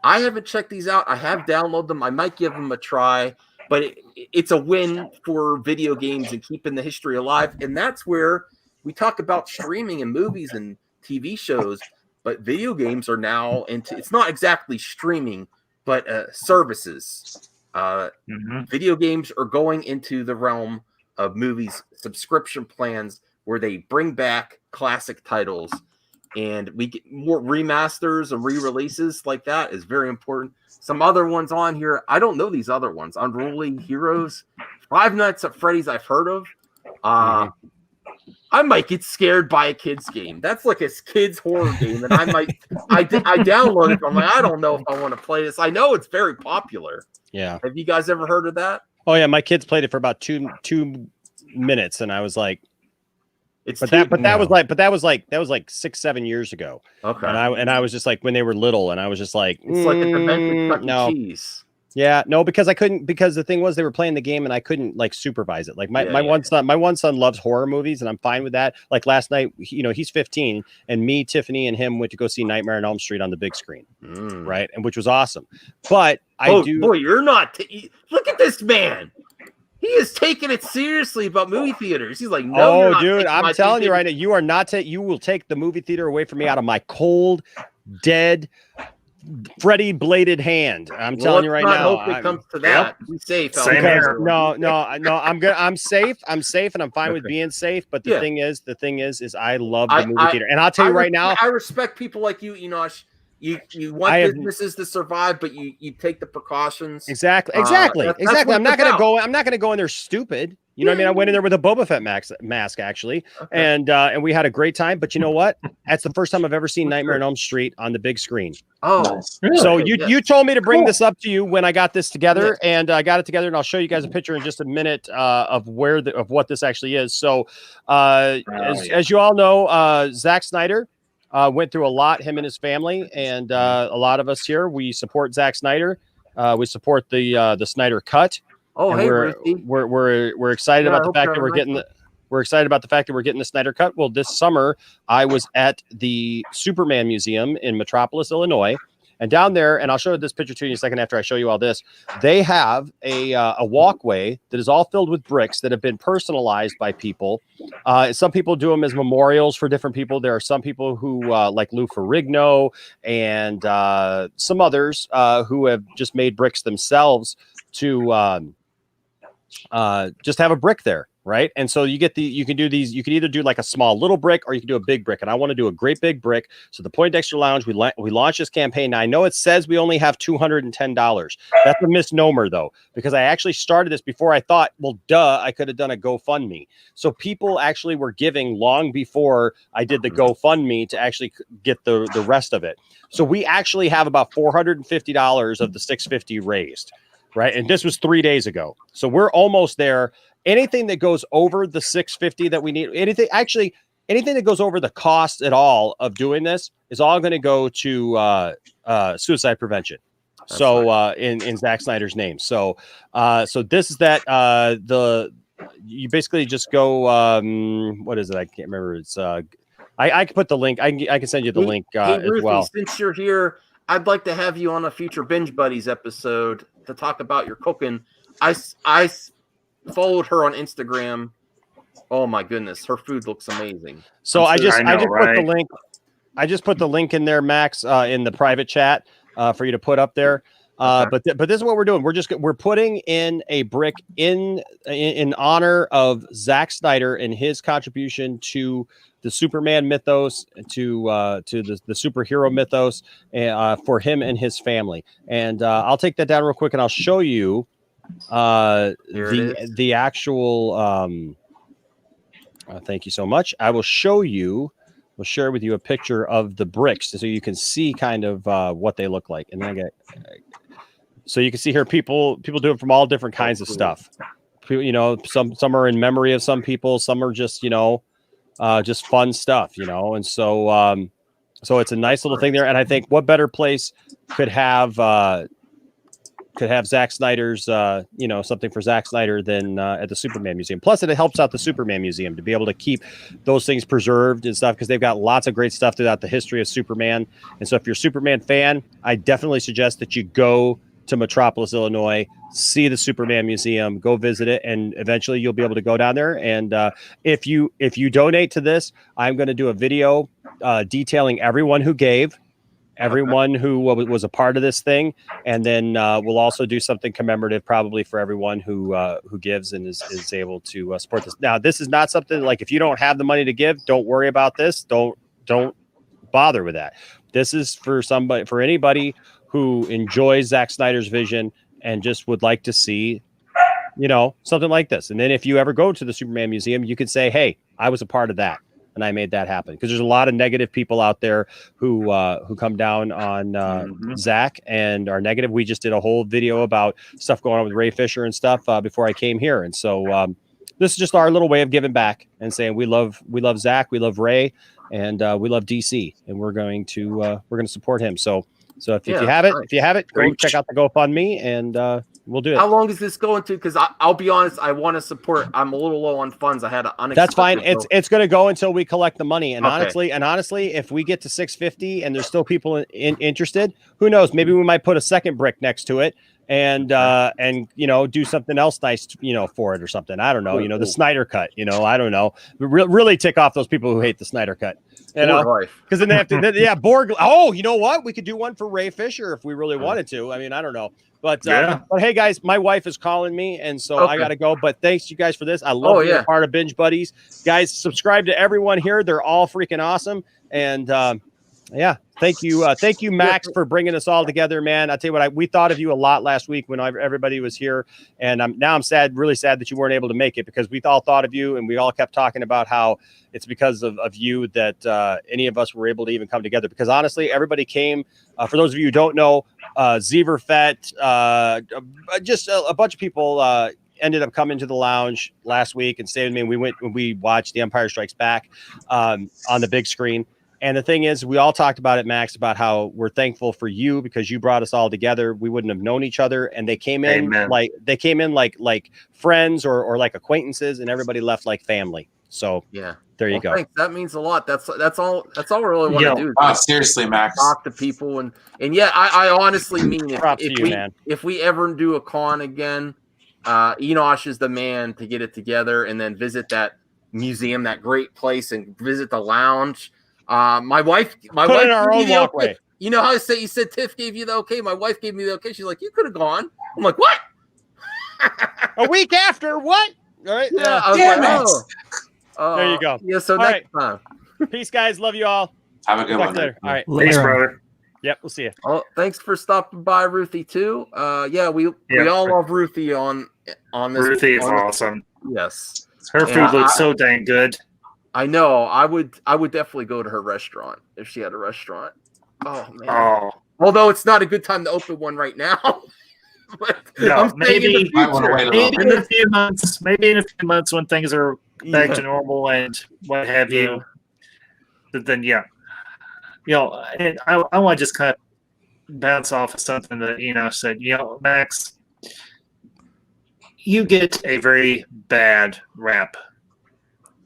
haven't checked these out. I have downloaded them. I might give them a try, but it's a win for video games and keeping the history alive. And that's where we talk about streaming and movies and TV shows, but video games are now it's not exactly streaming, but services. Video games are going into the realm of movies subscription plans where they bring back classic titles, and we get more remasters and re-releases like that is very important. Some other ones on here, I don't know these other ones. Unruly Heroes, Five Nights at Freddy's I've heard of. I might get scared by a kid's game. That's like a kid's horror game, and I download it. But I'm like, I don't know if I want to play this. I know it's very popular. Yeah. Have you guys ever heard of that? Oh yeah, my kids played it for about two minutes, and I was like, that was like 6-7 years ago. Okay. And I was just like, when they were little, and I was just like, it's like a demented Chuck no. E. Cheese. Yeah, no, because I couldn't, because the thing was they were playing the game and I couldn't like supervise it. Like my one son loves horror movies and I'm fine with that. Like last night, he's 15 and me, Tiffany, and him went to go see Nightmare on Elm Street on the big screen. Right. And which was awesome. But boy, you're not, look at this man. He is taking it seriously about movie theaters. He's like, no, dude, I'm telling you right now, you are not, you will take the movie theater away from me out of my cold, dead, Freddy bladed hand. I'm telling you right now. Hope it comes to that. Be safe. No. I'm good. I'm safe, and I'm fine with being safe. But the thing is, I love the movie theater, and I'll tell you right now, I respect people like you, Enosh. You want businesses to survive, but you take the precautions. Exactly. I'm not gonna go in there stupid. You know what I mean? I went in there with a Boba Fett mask actually, and we had a great time. But you know what? That's the first time I've ever seen Nightmare on Elm Street on the big screen. Oh, really? So you told me to bring this up to you when I got this together, and I got it together, and I'll show you guys a picture in just a minute of what this actually is. So as you all know, Zack Snyder went through a lot, him and his family, and a lot of us here, we support Zack Snyder. We support the Snyder Cut. Oh, and hey, we're excited about the fact that we're getting the Snyder Cut. Well, this summer I was at the Superman Museum in Metropolis, Illinois, and down there, and I'll show this picture to you in a second after I show you all this. They have a walkway that is all filled with bricks that have been personalized by people. Some people do them as memorials for different people. There are some people who like Lou Ferrigno and some others who have just made bricks themselves to just have a brick there, right? And so you can do these. You can either do like a small little brick, or you can do a big brick. And I want to do a great big brick. So the Poindexter Lounge, we launched this campaign. Now I know it says we only have $210. That's a misnomer though, because I actually started this before I thought, well, I could have done a GoFundMe. So people actually were giving long before I did the GoFundMe to actually get the rest of it. So we actually have about $450 of the $650 raised. Right. And this was 3 days ago. So we're almost there. Anything that goes over the $650 that we need, anything that goes over the cost at all of doing this is all going to go to suicide prevention. That's right. In Zack Snyder's name. So this is that you basically just go what is it? I can't remember. It's I can put the link. I can send you the link as well. Since you're here, I'd like to have you on a future Binge Buddies episode to talk about your cooking. I followed her on Instagram. Oh my goodness, her food looks amazing. So I just right? put the link. I just put the link in there, Max, in the private chat for you to put up there. But this is what we're doing. We're putting in a brick in honor of Zack Snyder and his contribution to the Superman mythos, to the superhero mythos, for him and his family. And I'll take that down real quick, and I'll show you the actual. Thank you so much. I will show you. We'll share with you a picture of the bricks so you can see kind of what they look like. And then so you can see here people do it from all different kinds of stuff. You know, some are in memory of some people, some are just, you know, just fun stuff, you know. And so so it's a nice little thing there. And I think what better place could have Zack Snyder's, you know, something for Zack Snyder than at the Superman Museum. Plus, it helps out the Superman Museum to be able to keep those things preserved and stuff, because they've got lots of great stuff throughout the history of Superman. And so if you're a Superman fan, I definitely suggest that you go to Metropolis, Illinois, see the Superman Museum, go visit it, and eventually you'll be able to go down there. And if you donate to this, I'm going to do a video detailing everyone who gave, everyone who was a part of this thing, and then we'll also do something commemorative probably for everyone who gives and is able to support this. Now, this is not something like, if you don't have the money to give, don't worry about this. Don't bother with that. This is for anybody who enjoys Zack Snyder's vision and just would like to see, you know, something like this. And then if you ever go to the Superman Museum, you could say, hey, I was a part of that, and I made that happen. Because there's a lot of negative people out there who come down on Zack and are negative. We just did a whole video about stuff going on with Ray Fisher and stuff before I came here. And so this is just our little way of giving back and saying we love Zack, we love Ray, and we love DC, and we're going to support him. So if you have it, go check out the GoFundMe, and we'll do it. How long is this going to? Because I'll be honest, I want to support. I'm a little low on funds. I had an unexpected. That's fine. It's going to go until we collect the money. And honestly, if we get to 650 and there's still people interested, who knows? Maybe we might put a second brick next to it and you know, do something else nice, you know, for it or something. I don't know. You know, the Snyder Cut. You know, I don't know. Really tick off those people who hate the Snyder Cut. You know, because then they have to, Borg. Oh, you know what? We could do one for Ray Fisher if we really wanted to. I mean, I don't know. But hey, guys, my wife is calling me, and so I got to go. But thanks, you guys, for this. I love being a part of Binge Buddies. Guys, subscribe to everyone here. They're all freaking awesome. And thank you, Max, for bringing us all together, man. I tell you what, we thought of you a lot last week when everybody was here, and I'm sad, really sad that you weren't able to make it, because we all thought of you, and we all kept talking about how it's because of you that any of us were able to even come together. Because honestly, everybody came. For those of you who don't know, Zever, Fett, just a bunch of people ended up coming to the lounge last week and stayed with me. And we watched The Empire Strikes Back on the big screen. And the thing is, we all talked about it, Max, about how we're thankful for you because you brought us all together. We wouldn't have known each other, and they came in like friends or like acquaintances, and everybody left like family. So there you go. Thanks. That means a lot. That's all we really want to do. Seriously, Max. Talk to people and I honestly mean if we ever do a con again, Enosh is the man to get it together and then visit that museum, that great place, and visit the lounge. My wife in our own walkway. Okay. You know how you said Tiff gave you the okay? My wife gave me the okay. She's like, you could have gone. I'm like, what? A week after what? All right. Yeah. Damn it. There you go. Yeah. So next time. Peace, guys. Love you all. Have a good one. Later. All right. Thanks, brother. Yep. We'll see you. Oh, thanks for stopping by, Ruthie, too. We all love Ruthie on this. Ruthie is awesome. Yes. Her food looks so dang good. I know. I would definitely go to her restaurant if she had a restaurant. Oh man. Oh. Although it's not a good time to open one right now. But no, maybe in a few months. Maybe in a few months when things are back to normal and what have you. But then and I want to just kind of bounce off of something that said. Max, you get a very bad rap.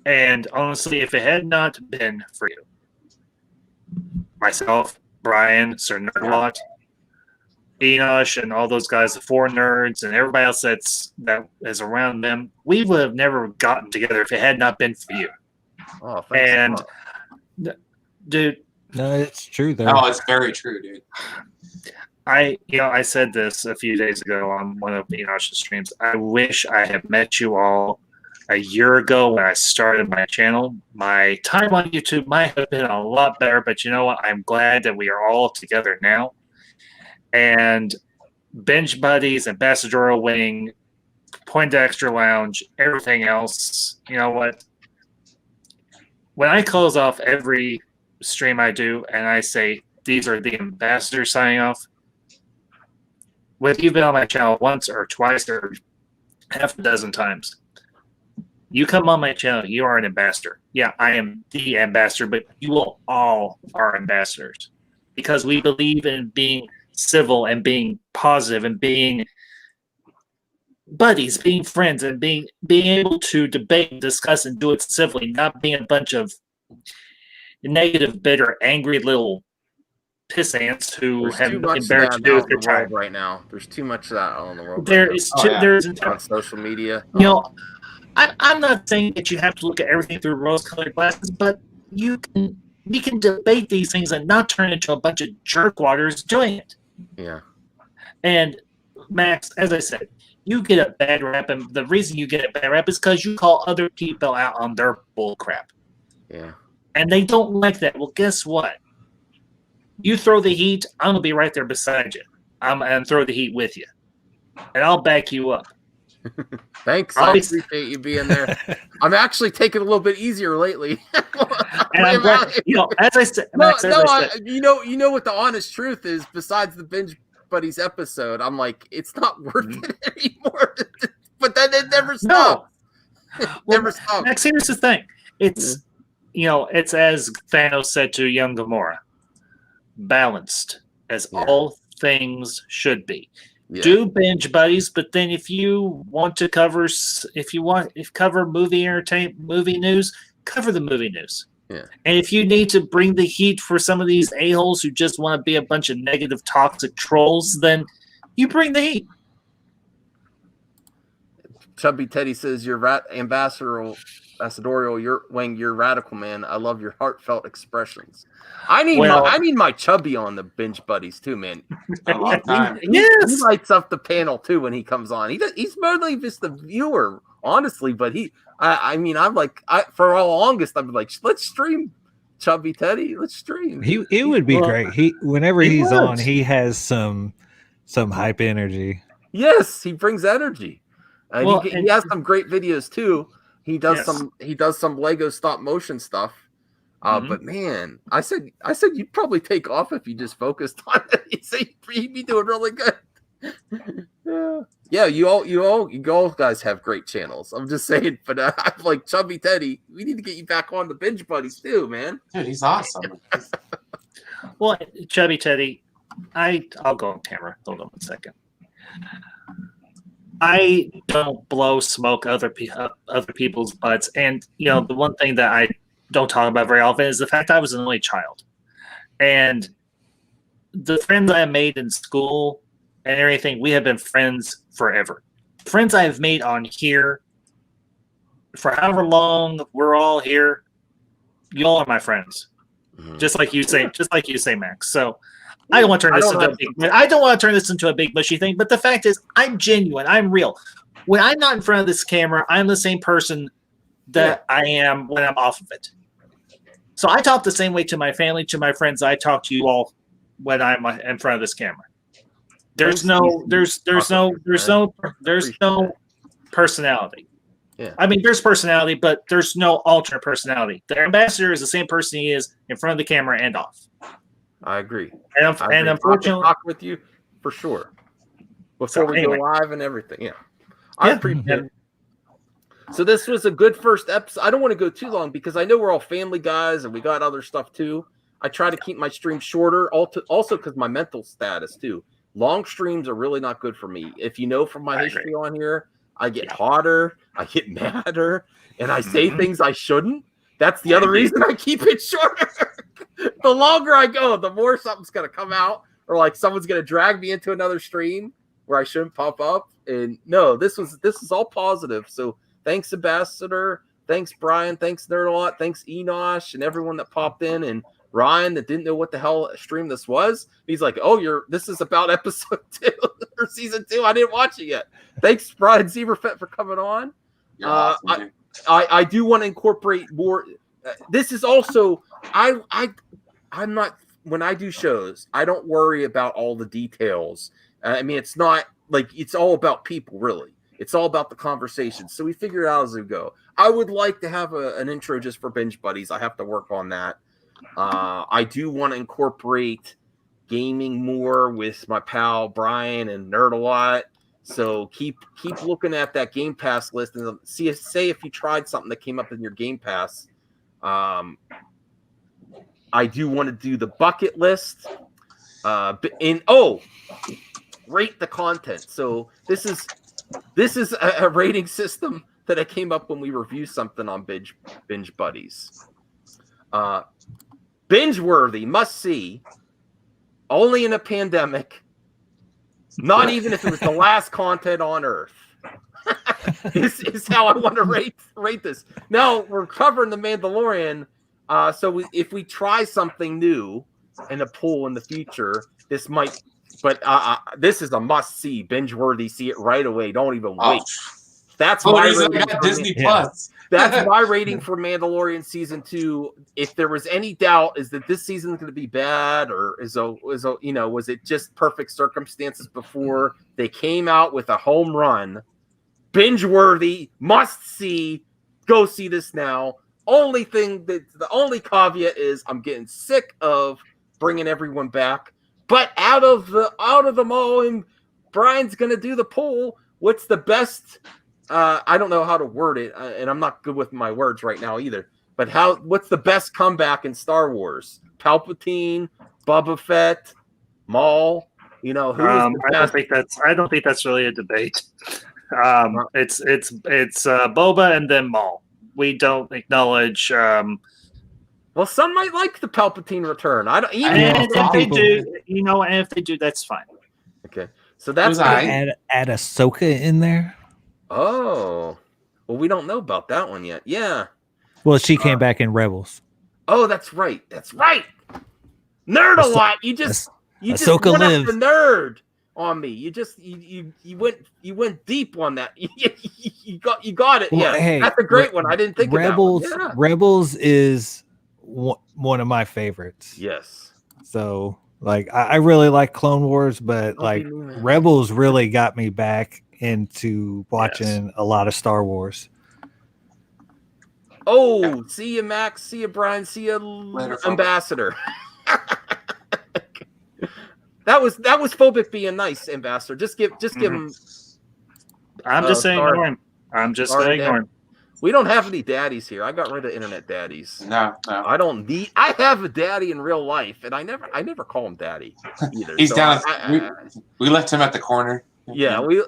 And honestly, if it had not been for you, myself, Brian, Sir Nerdwallet, Enosh, and all those guys, the 4 nerds, and everybody else that is around them, we would have never gotten together if it had not been for you. Oh, thanks. And dude, no, it's true though. No, it's very true, dude. I said this a few days ago on one of Enosh's streams. I wish I had met you all a year ago when I started my channel. My time on YouTube might have been a lot better, but you know what? I'm glad that we are all together now. And Binge Buddies, Ambassadorial Wing, Poindexter Lounge, everything else. You know what? When I close off every stream I do and I say, these are the ambassadors signing off, whether you've been on my channel once or twice or half a dozen times, you come on my channel, you are an ambassador. Yeah, I am the ambassador, but you all are ambassadors because we believe in being civil and being positive and being buddies, being friends, and being able to debate and discuss and do it civilly, not being a bunch of negative, bitter, angry little piss ants who have nothing better to do with their time right now. There's too much of that on the world. There's on social media. You know, I'm not saying that you have to look at everything through rose-colored glasses, but we can debate these things and not turn into a bunch of jerkwaters doing it. Yeah. And Max, as I said, you get a bad rap, and the reason you get a bad rap is because you call other people out on their bull crap. Yeah. And they don't like that. Well, guess what? You throw the heat, I'm going to be right there beside you. And throw the heat with you. And I'll back you up. Thanks. I appreciate you being there. I'm actually taking it a little bit easier lately. And I'm glad, as I said, Max, you know what the honest truth is. Besides the Binge Buddies episode, I'm like, it's not worth it anymore. But then it never stops. Never stops. Max, here's the thing. It's it's as Thanos said to young Gamora, balanced as all things should be. Yeah. Do Binge Buddies, but then if you want to cover movie entertainment, movie news, cover the movie news. Yeah. And if you need to bring the heat for some of these a-holes who just want to be a bunch of negative, toxic trolls, then you bring the heat. Chubby Teddy says, "You're ambassadorial, you're radical, man. I love your heartfelt expressions." I need my Chubby on the Binge Buddies too, man. He lights up the panel too when he comes on. He's mostly just the viewer, honestly. But I'm like, for all longest, I'm like, let's stream Chubby Teddy. Let's stream. It would be great. Whenever he's on, he has some hype energy. Yes, he brings energy. He has some great videos too. He does some Lego stop motion stuff. But man, I said you'd probably take off if you just focused on it. You say you'd be doing really good. Yeah, you all guys have great channels. I'm just saying, but I'm like Chubby Teddy. We need to get you back on the Binge Buddies too, man. Dude, he's awesome. Well, Chubby Teddy, I'll go on camera. Hold on 1 second. I don't blow smoke other people's butts, and the one thing that I don't talk about very often is the fact I was an only child, and the friends I have made in school and everything, we have been friends forever. Friends I have made on here for however long we're all here, y'all are my friends. Just like you say, Max. So I don't want to turn this into a big bushy thing, but the fact is I'm genuine, I'm real. When I'm not in front of this camera, I'm the same person that I am when I'm off of it. So I talk the same way to my family, to my friends. I talk to you all when I'm in front of this camera. There's no personality. Yeah. I mean, there's personality, but there's no alternate personality. The ambassador is the same person he is in front of the camera and off. I agree. And unfortunately, I'll talk with you for sure before we go live and everything. Yeah, I appreciate it. So this was a good first episode. I don't want to go too long because I know we're all family guys and we got other stuff too. I try to keep my stream shorter, also because my mental status too. Long streams are really not good for me. If you know from my history on here, I get hotter, I get madder, and I say things I shouldn't. That's the other reason I keep it shorter. The longer I go, the more something's gonna come out, or like someone's gonna drag me into another stream where I shouldn't pop up. And no, this is all positive. So thanks, Ambassador. Thanks, Brian. Thanks, Nerdalot. Thanks, Enosh, and everyone that popped in, and Ryan that didn't know what the hell stream this was. He's like, "Oh, this is about episode 2 or season 2. I didn't watch it yet." Thanks, Brian Zieberfett, for coming on. Awesome, I do want to incorporate more. This is also I'm not, when I do shows, I don't worry about all the details. I mean, it's not like it's all about people, really. It's all about the conversation. So we figure it out as we go. I would like to have an intro just for Binge Buddies. I have to work on that. I do want to incorporate gaming more with my pal Brian and Nerd a lot. So keep looking at that Game Pass list and say if you tried something that came up in your Game Pass. I do want to do the bucket list. Rate the content. So this is a rating system that I came up when we review something on Binge Buddies. Binge worthy, must see, only in a pandemic, not even if it was the last content on Earth. is how I want to rate this. Now we're covering the Mandalorian, so if we try something new in a pool in the future, this might. But this is a must-see, binge-worthy. See it right away. Don't even wait. That's my rating for Disney Plus. That's my rating for Mandalorian season 2. If there was any doubt, is that this season is going to be bad, or was it just perfect circumstances before they came out with a home run? Binge-worthy, must-see. Go see this now. The only caveat is I'm getting sick of bringing everyone back. But out of them all, and Brian's going to do the poll. What's the best? I don't know how to word it, and I'm not good with my words right now either. But what's the best comeback in Star Wars? Palpatine, Boba Fett, Maul. Who is the best? I don't think that's really a debate. It's Boba and then Maul. We don't acknowledge. Well, some might like the Palpatine return. I don't. If they do, and if they do, that's fine. Okay, so that's add Ahsoka in there. Oh, well, we don't know about that one yet. Yeah. Well, she came back in Rebels. Oh, that's right. That's right. Nerd a lot. You just went up the nerd on me. You went deep on that. you got it. Well, yeah, hey, that's a great one. I didn't think Rebels. Of that one. Yeah. Rebels is one of my favorites. Yes. So, I really like Clone Wars, but Rebels really got me back into watching a lot of Star Wars. Oh, see you, Max. See you, Brian. See you, Ambassador. That was phobic being nice, Ambassador. Just give him. I'm just saying ignore him. I'm just saying ignore him. We don't have any daddies here. I got rid of internet daddies. No. I don't need. I have a daddy in real life, and I never call him daddy either. He's down. We left him at the corner. Yeah, we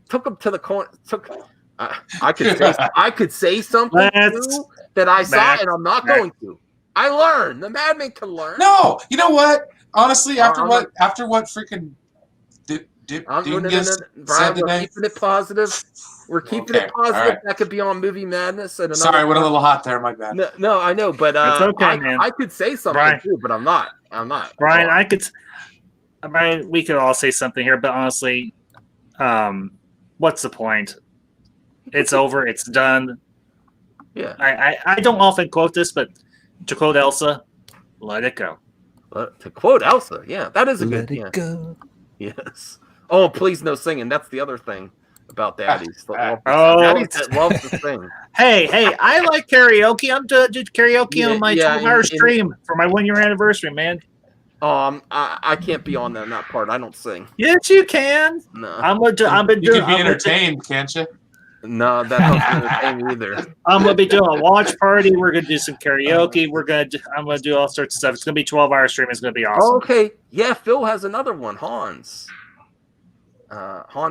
took him to the corner. I could say something that I saw, and I'm not going to. I learned. The madman can learn. No, you know what? Honestly, after what freaking Dingus said today, keeping it positive. We're keeping it positive. Right. That could be on Movie Madness. And sorry, went a little hot there. My bad. No, I know, but it's okay, man. I could say something Brian, too, but I'm not. Brian, Brian, we could all say something here, but honestly, what's the point? It's over. It's done. Yeah. I don't often quote this, but to quote Elsa, let it go. To quote Elsa, yeah, that is a let good. Let it go. Yes. Oh, please no singing. That's the other thing about daddies. Daddies that love to sing. Hey, I like karaoke. I'm doing karaoke on my 12-hour stream for my 1-year anniversary, man. I can't be on that part. I don't sing. Yes, you can. No. You can be entertained, can't you? No, that doesn't entertain either. I'm gonna be doing a watch party. We're gonna do some karaoke. I'm gonna do all sorts of stuff. It's gonna be 12-hour stream. It's gonna be awesome. Okay, yeah. Phil has another one. Han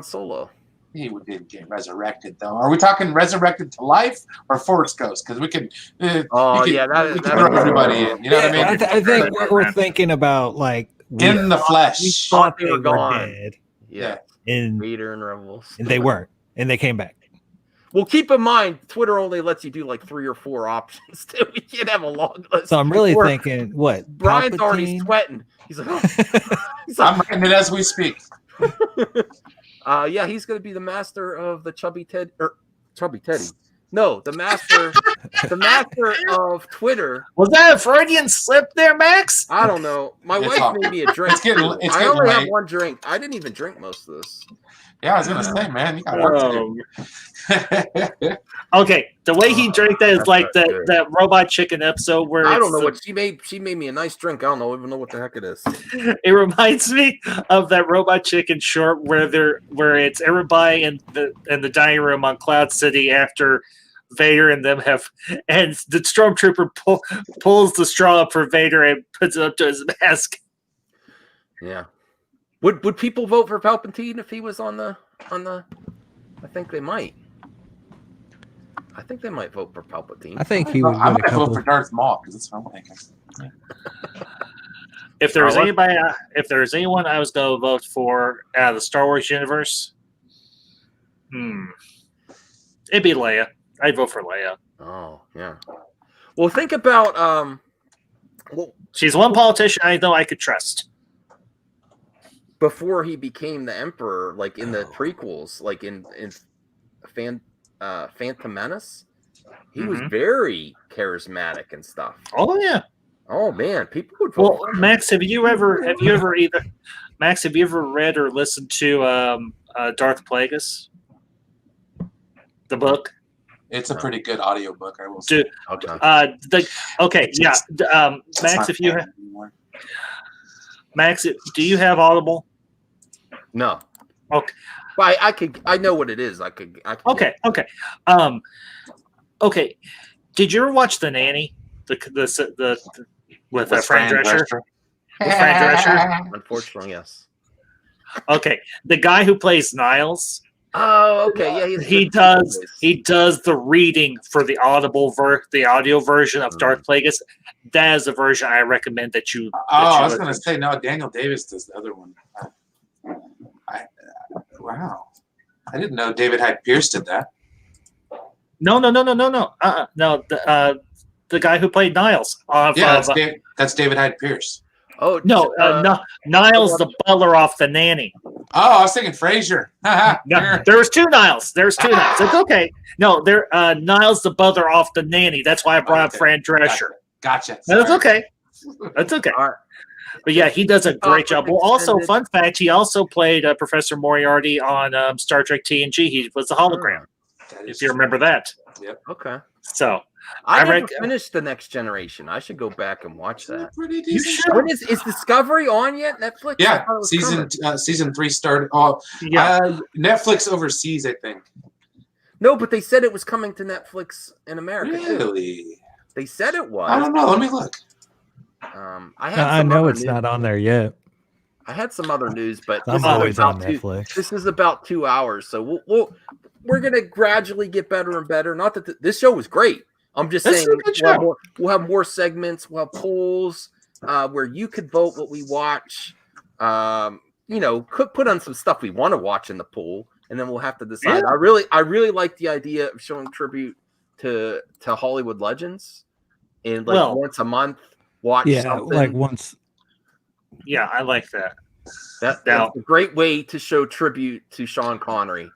Solo. He didn't get resurrected, though. Are we talking resurrected to life or Force Ghost? Because we could. We could throw everybody in. You know what I mean? I think we're thinking about like in the flesh. We thought they were gone. dead. Yeah. And Vader and Rebels. And they weren't. And they came back. Well, keep in mind, Twitter only lets you do like 3 or 4 options. Too. We can't have a long list. So I'm really thinking, what? Brian's already sweating. He's like, I'm writing it as we speak. Yeah, he's going to be the master of the Chubby Teddy. No, the master of Twitter. Was that a Freudian slip there, Max? I don't know. My wife made me a drink. I only have 1 drink. I didn't even drink most of this. Yeah, I was gonna say, man, you got work to do. Okay, the way he drank that is like that Robot Chicken episode where I don't know what she made. She made me a nice drink. I don't even know what the heck it is. It reminds me of that Robot Chicken short where it's everybody in the dining room on Cloud City after Vader and them and the stormtrooper pulls the straw up for Vader and puts it up to his mask. Yeah. Would people vote for Palpatine if he was on the? I think they might. I think they might vote for Palpatine. I think he would. I might vote for Darth Maul because that's what I'm thinking. If there's anyone I was going to vote for out of the Star Wars universe, it'd be Leia. I'd vote for Leia. Oh yeah. Well, think about she's one politician I know I could trust. Before he became the Emperor, like in the prequels, like in Phantom Menace, he was very charismatic and stuff. Oh yeah. Oh man, people would vote. Well, Max, have you ever read or listened to Darth Plagueis? The book? It's a pretty good audiobook, I will say. Max, do you have Audible? No. Okay. But I know what it is. I could Okay. Okay. Did you ever watch The Nanny? The with Fran Drescher? With Fran Drescher? Unfortunately, yes. Okay. The guy who plays Niles. Oh, okay. Yeah, he does the reading for the audio version of Darth Plagueis. That is the version I recommend that you. I was going to say no. Daniel Davis does the other one. Wow, I didn't know David Hyde Pierce did that. No. No. The guy who played Niles. That's David Hyde Pierce. Oh no, Niles the butler off The Nanny. Oh, I was thinking Frasier. No, there was 2 Niles. It's okay. No, Niles the butler off The Nanny. That's why I brought up Fran Drescher. Gotcha. That's okay. That's okay. All right. But yeah, he does a great job. Well, also, fun fact, he also played Professor Moriarty on Star Trek TNG. He was the hologram, if you remember that. Yep. Okay. So I never finished The Next Generation. I should go back and watch that. Pretty decent. When is Discovery on yet? Netflix? Yeah, season 3 started. Netflix overseas, I think. No, but they said it was coming to Netflix in America. Really? Too. They said it was. I don't know. Let me look. I know it's not on there yet. I had some other news, but I'm always on Netflix. This is about 2 hours, so we're gonna gradually get better and better. Not that this show was great. I'm just saying we'll have more segments. We'll have polls where you could vote what we watch. Could put on some stuff we want to watch in the poll, and then we'll have to decide. Yeah. I really like the idea of showing tribute to Hollywood legends, and once a month. Watch something. Like once. Yeah, I like that. That's a great way to show tribute to Sean Connery.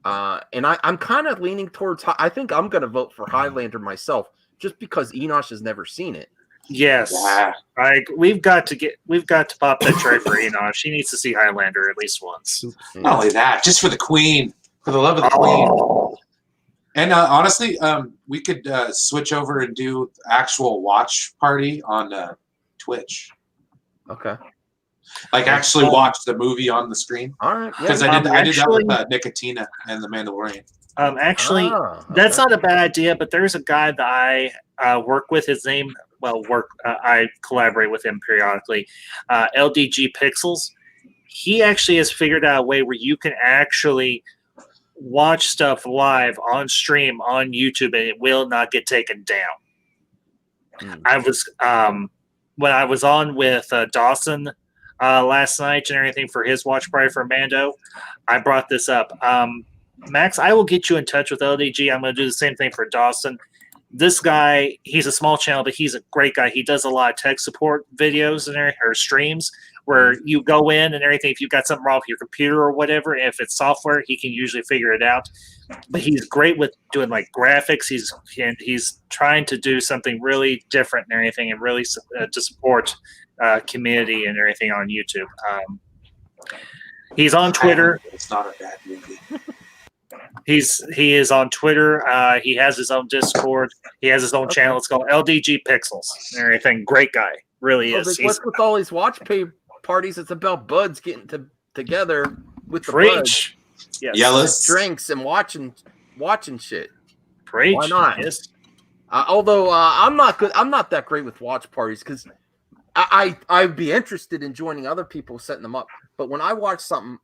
And I'm kind of leaning towards. I think I'm going to vote for Highlander myself, just because Enosh has never seen it. Yes, we've got to pop that tray for Enosh. She needs to see Highlander at least once. Not only that, just for the Queen, for the love of the Queen. And honestly, we could switch over and do actual watch party on Twitch. Okay. Like actually watch the movie on the screen. All right. Because I did that with Nicotina and The Mandalorian. That's not a bad idea. But there's a guy that I work with. His name, I collaborate with him periodically. LDG Pixels. He actually has figured out a way where you can actually watch stuff live on stream on YouTube, and it will not get taken down. I was when I was on with Dawson last night and everything for his watch party for Mando, I brought this up. Max, I will get you in touch with LDG. I'm going to do the same thing for Dawson. This guy, he's a small channel, but he's a great guy. He does a lot of tech support videos or streams where you go in and everything. If you've got something wrong with your computer or whatever, if it's software, he can usually figure it out. But he's great with doing like graphics. He's trying to do something really different and everything, and really to support community and everything on YouTube. He's on Twitter. It's not a bad movie. He is on Twitter. He has his own Discord. He has his own channel. It's called LDG Pixels and everything. Great guy, really is. What's with all these watch parties? It's about buds getting together with the buds. Yes. Yellows, drinks, and watching shit. Preach. Why not? Yes. Although I'm not good. I'm not that great with watch parties because I'd be interested in joining other people setting them up. But when I watch something,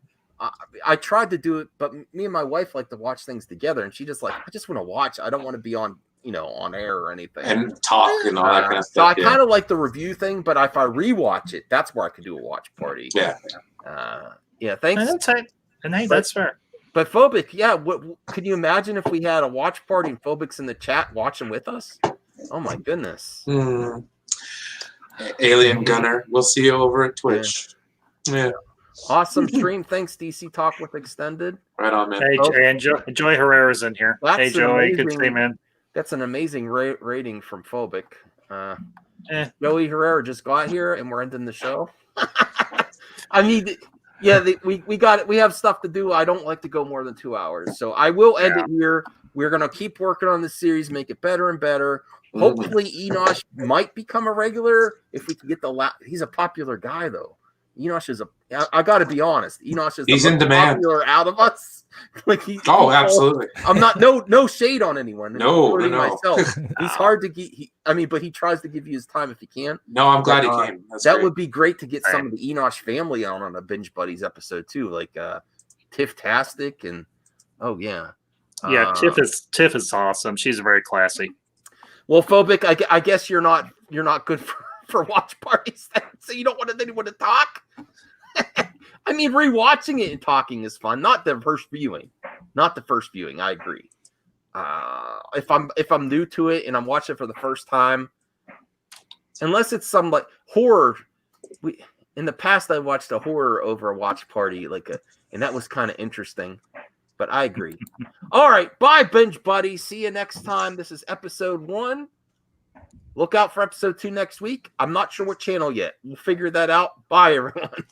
I tried to do it, but me and my wife like to watch things together, and she just like, I just want to watch. I don't want to be on air or anything and talk and all that kind of stuff. So I kind of like the review thing, but if I rewatch it, that's where I could do a watch party. Yeah. Thanks. That's fair. But Phobic, yeah. Could you imagine if we had a watch party and Phobic's in the chat watching with us? Oh my goodness. Alien Gunner. We'll see you over at Twitch. Yeah. Awesome stream. Thanks, DC Talk with Extended. Right on, man. Hey, Joy Herrera's in here. Hey, Joey, good to see you, man. That's an amazing rating from Phobic. Joey Herrera just got here, and we're ending the show. I mean, yeah, we got it. We have stuff to do. I don't like to go more than 2 hours, so I will end it here. We're gonna keep working on this series, make it better and better. Hopefully, Enosh might become a regular if we can get he's a popular guy, though. Enosh is I got to be honest. Enosh is he's in demand. Popular out of us. Like absolutely. I'm not no shade on anyone. No. Myself. He's hard to get. But he tries to give you his time if he can. No, I'm glad he came. That would be great to get some of the Enosh family on a Binge Buddies episode too, like Tiff-tastic and Tiff is awesome. She's very classy. Well, Phobic, I guess you're not good for watch parties, so you don't want anyone to talk. I mean, rewatching it and talking is fun. Not the first viewing. I agree. If I'm new to it and I'm watching it for the first time, unless it's some like horror. In the past, I watched a horror over a watch party, and that was kind of interesting. But I agree. All right, bye, Binge Buddy. See you next time. This is episode 1. Look out for episode 2 next week. I'm not sure what channel yet. We'll figure that out. Bye, everyone.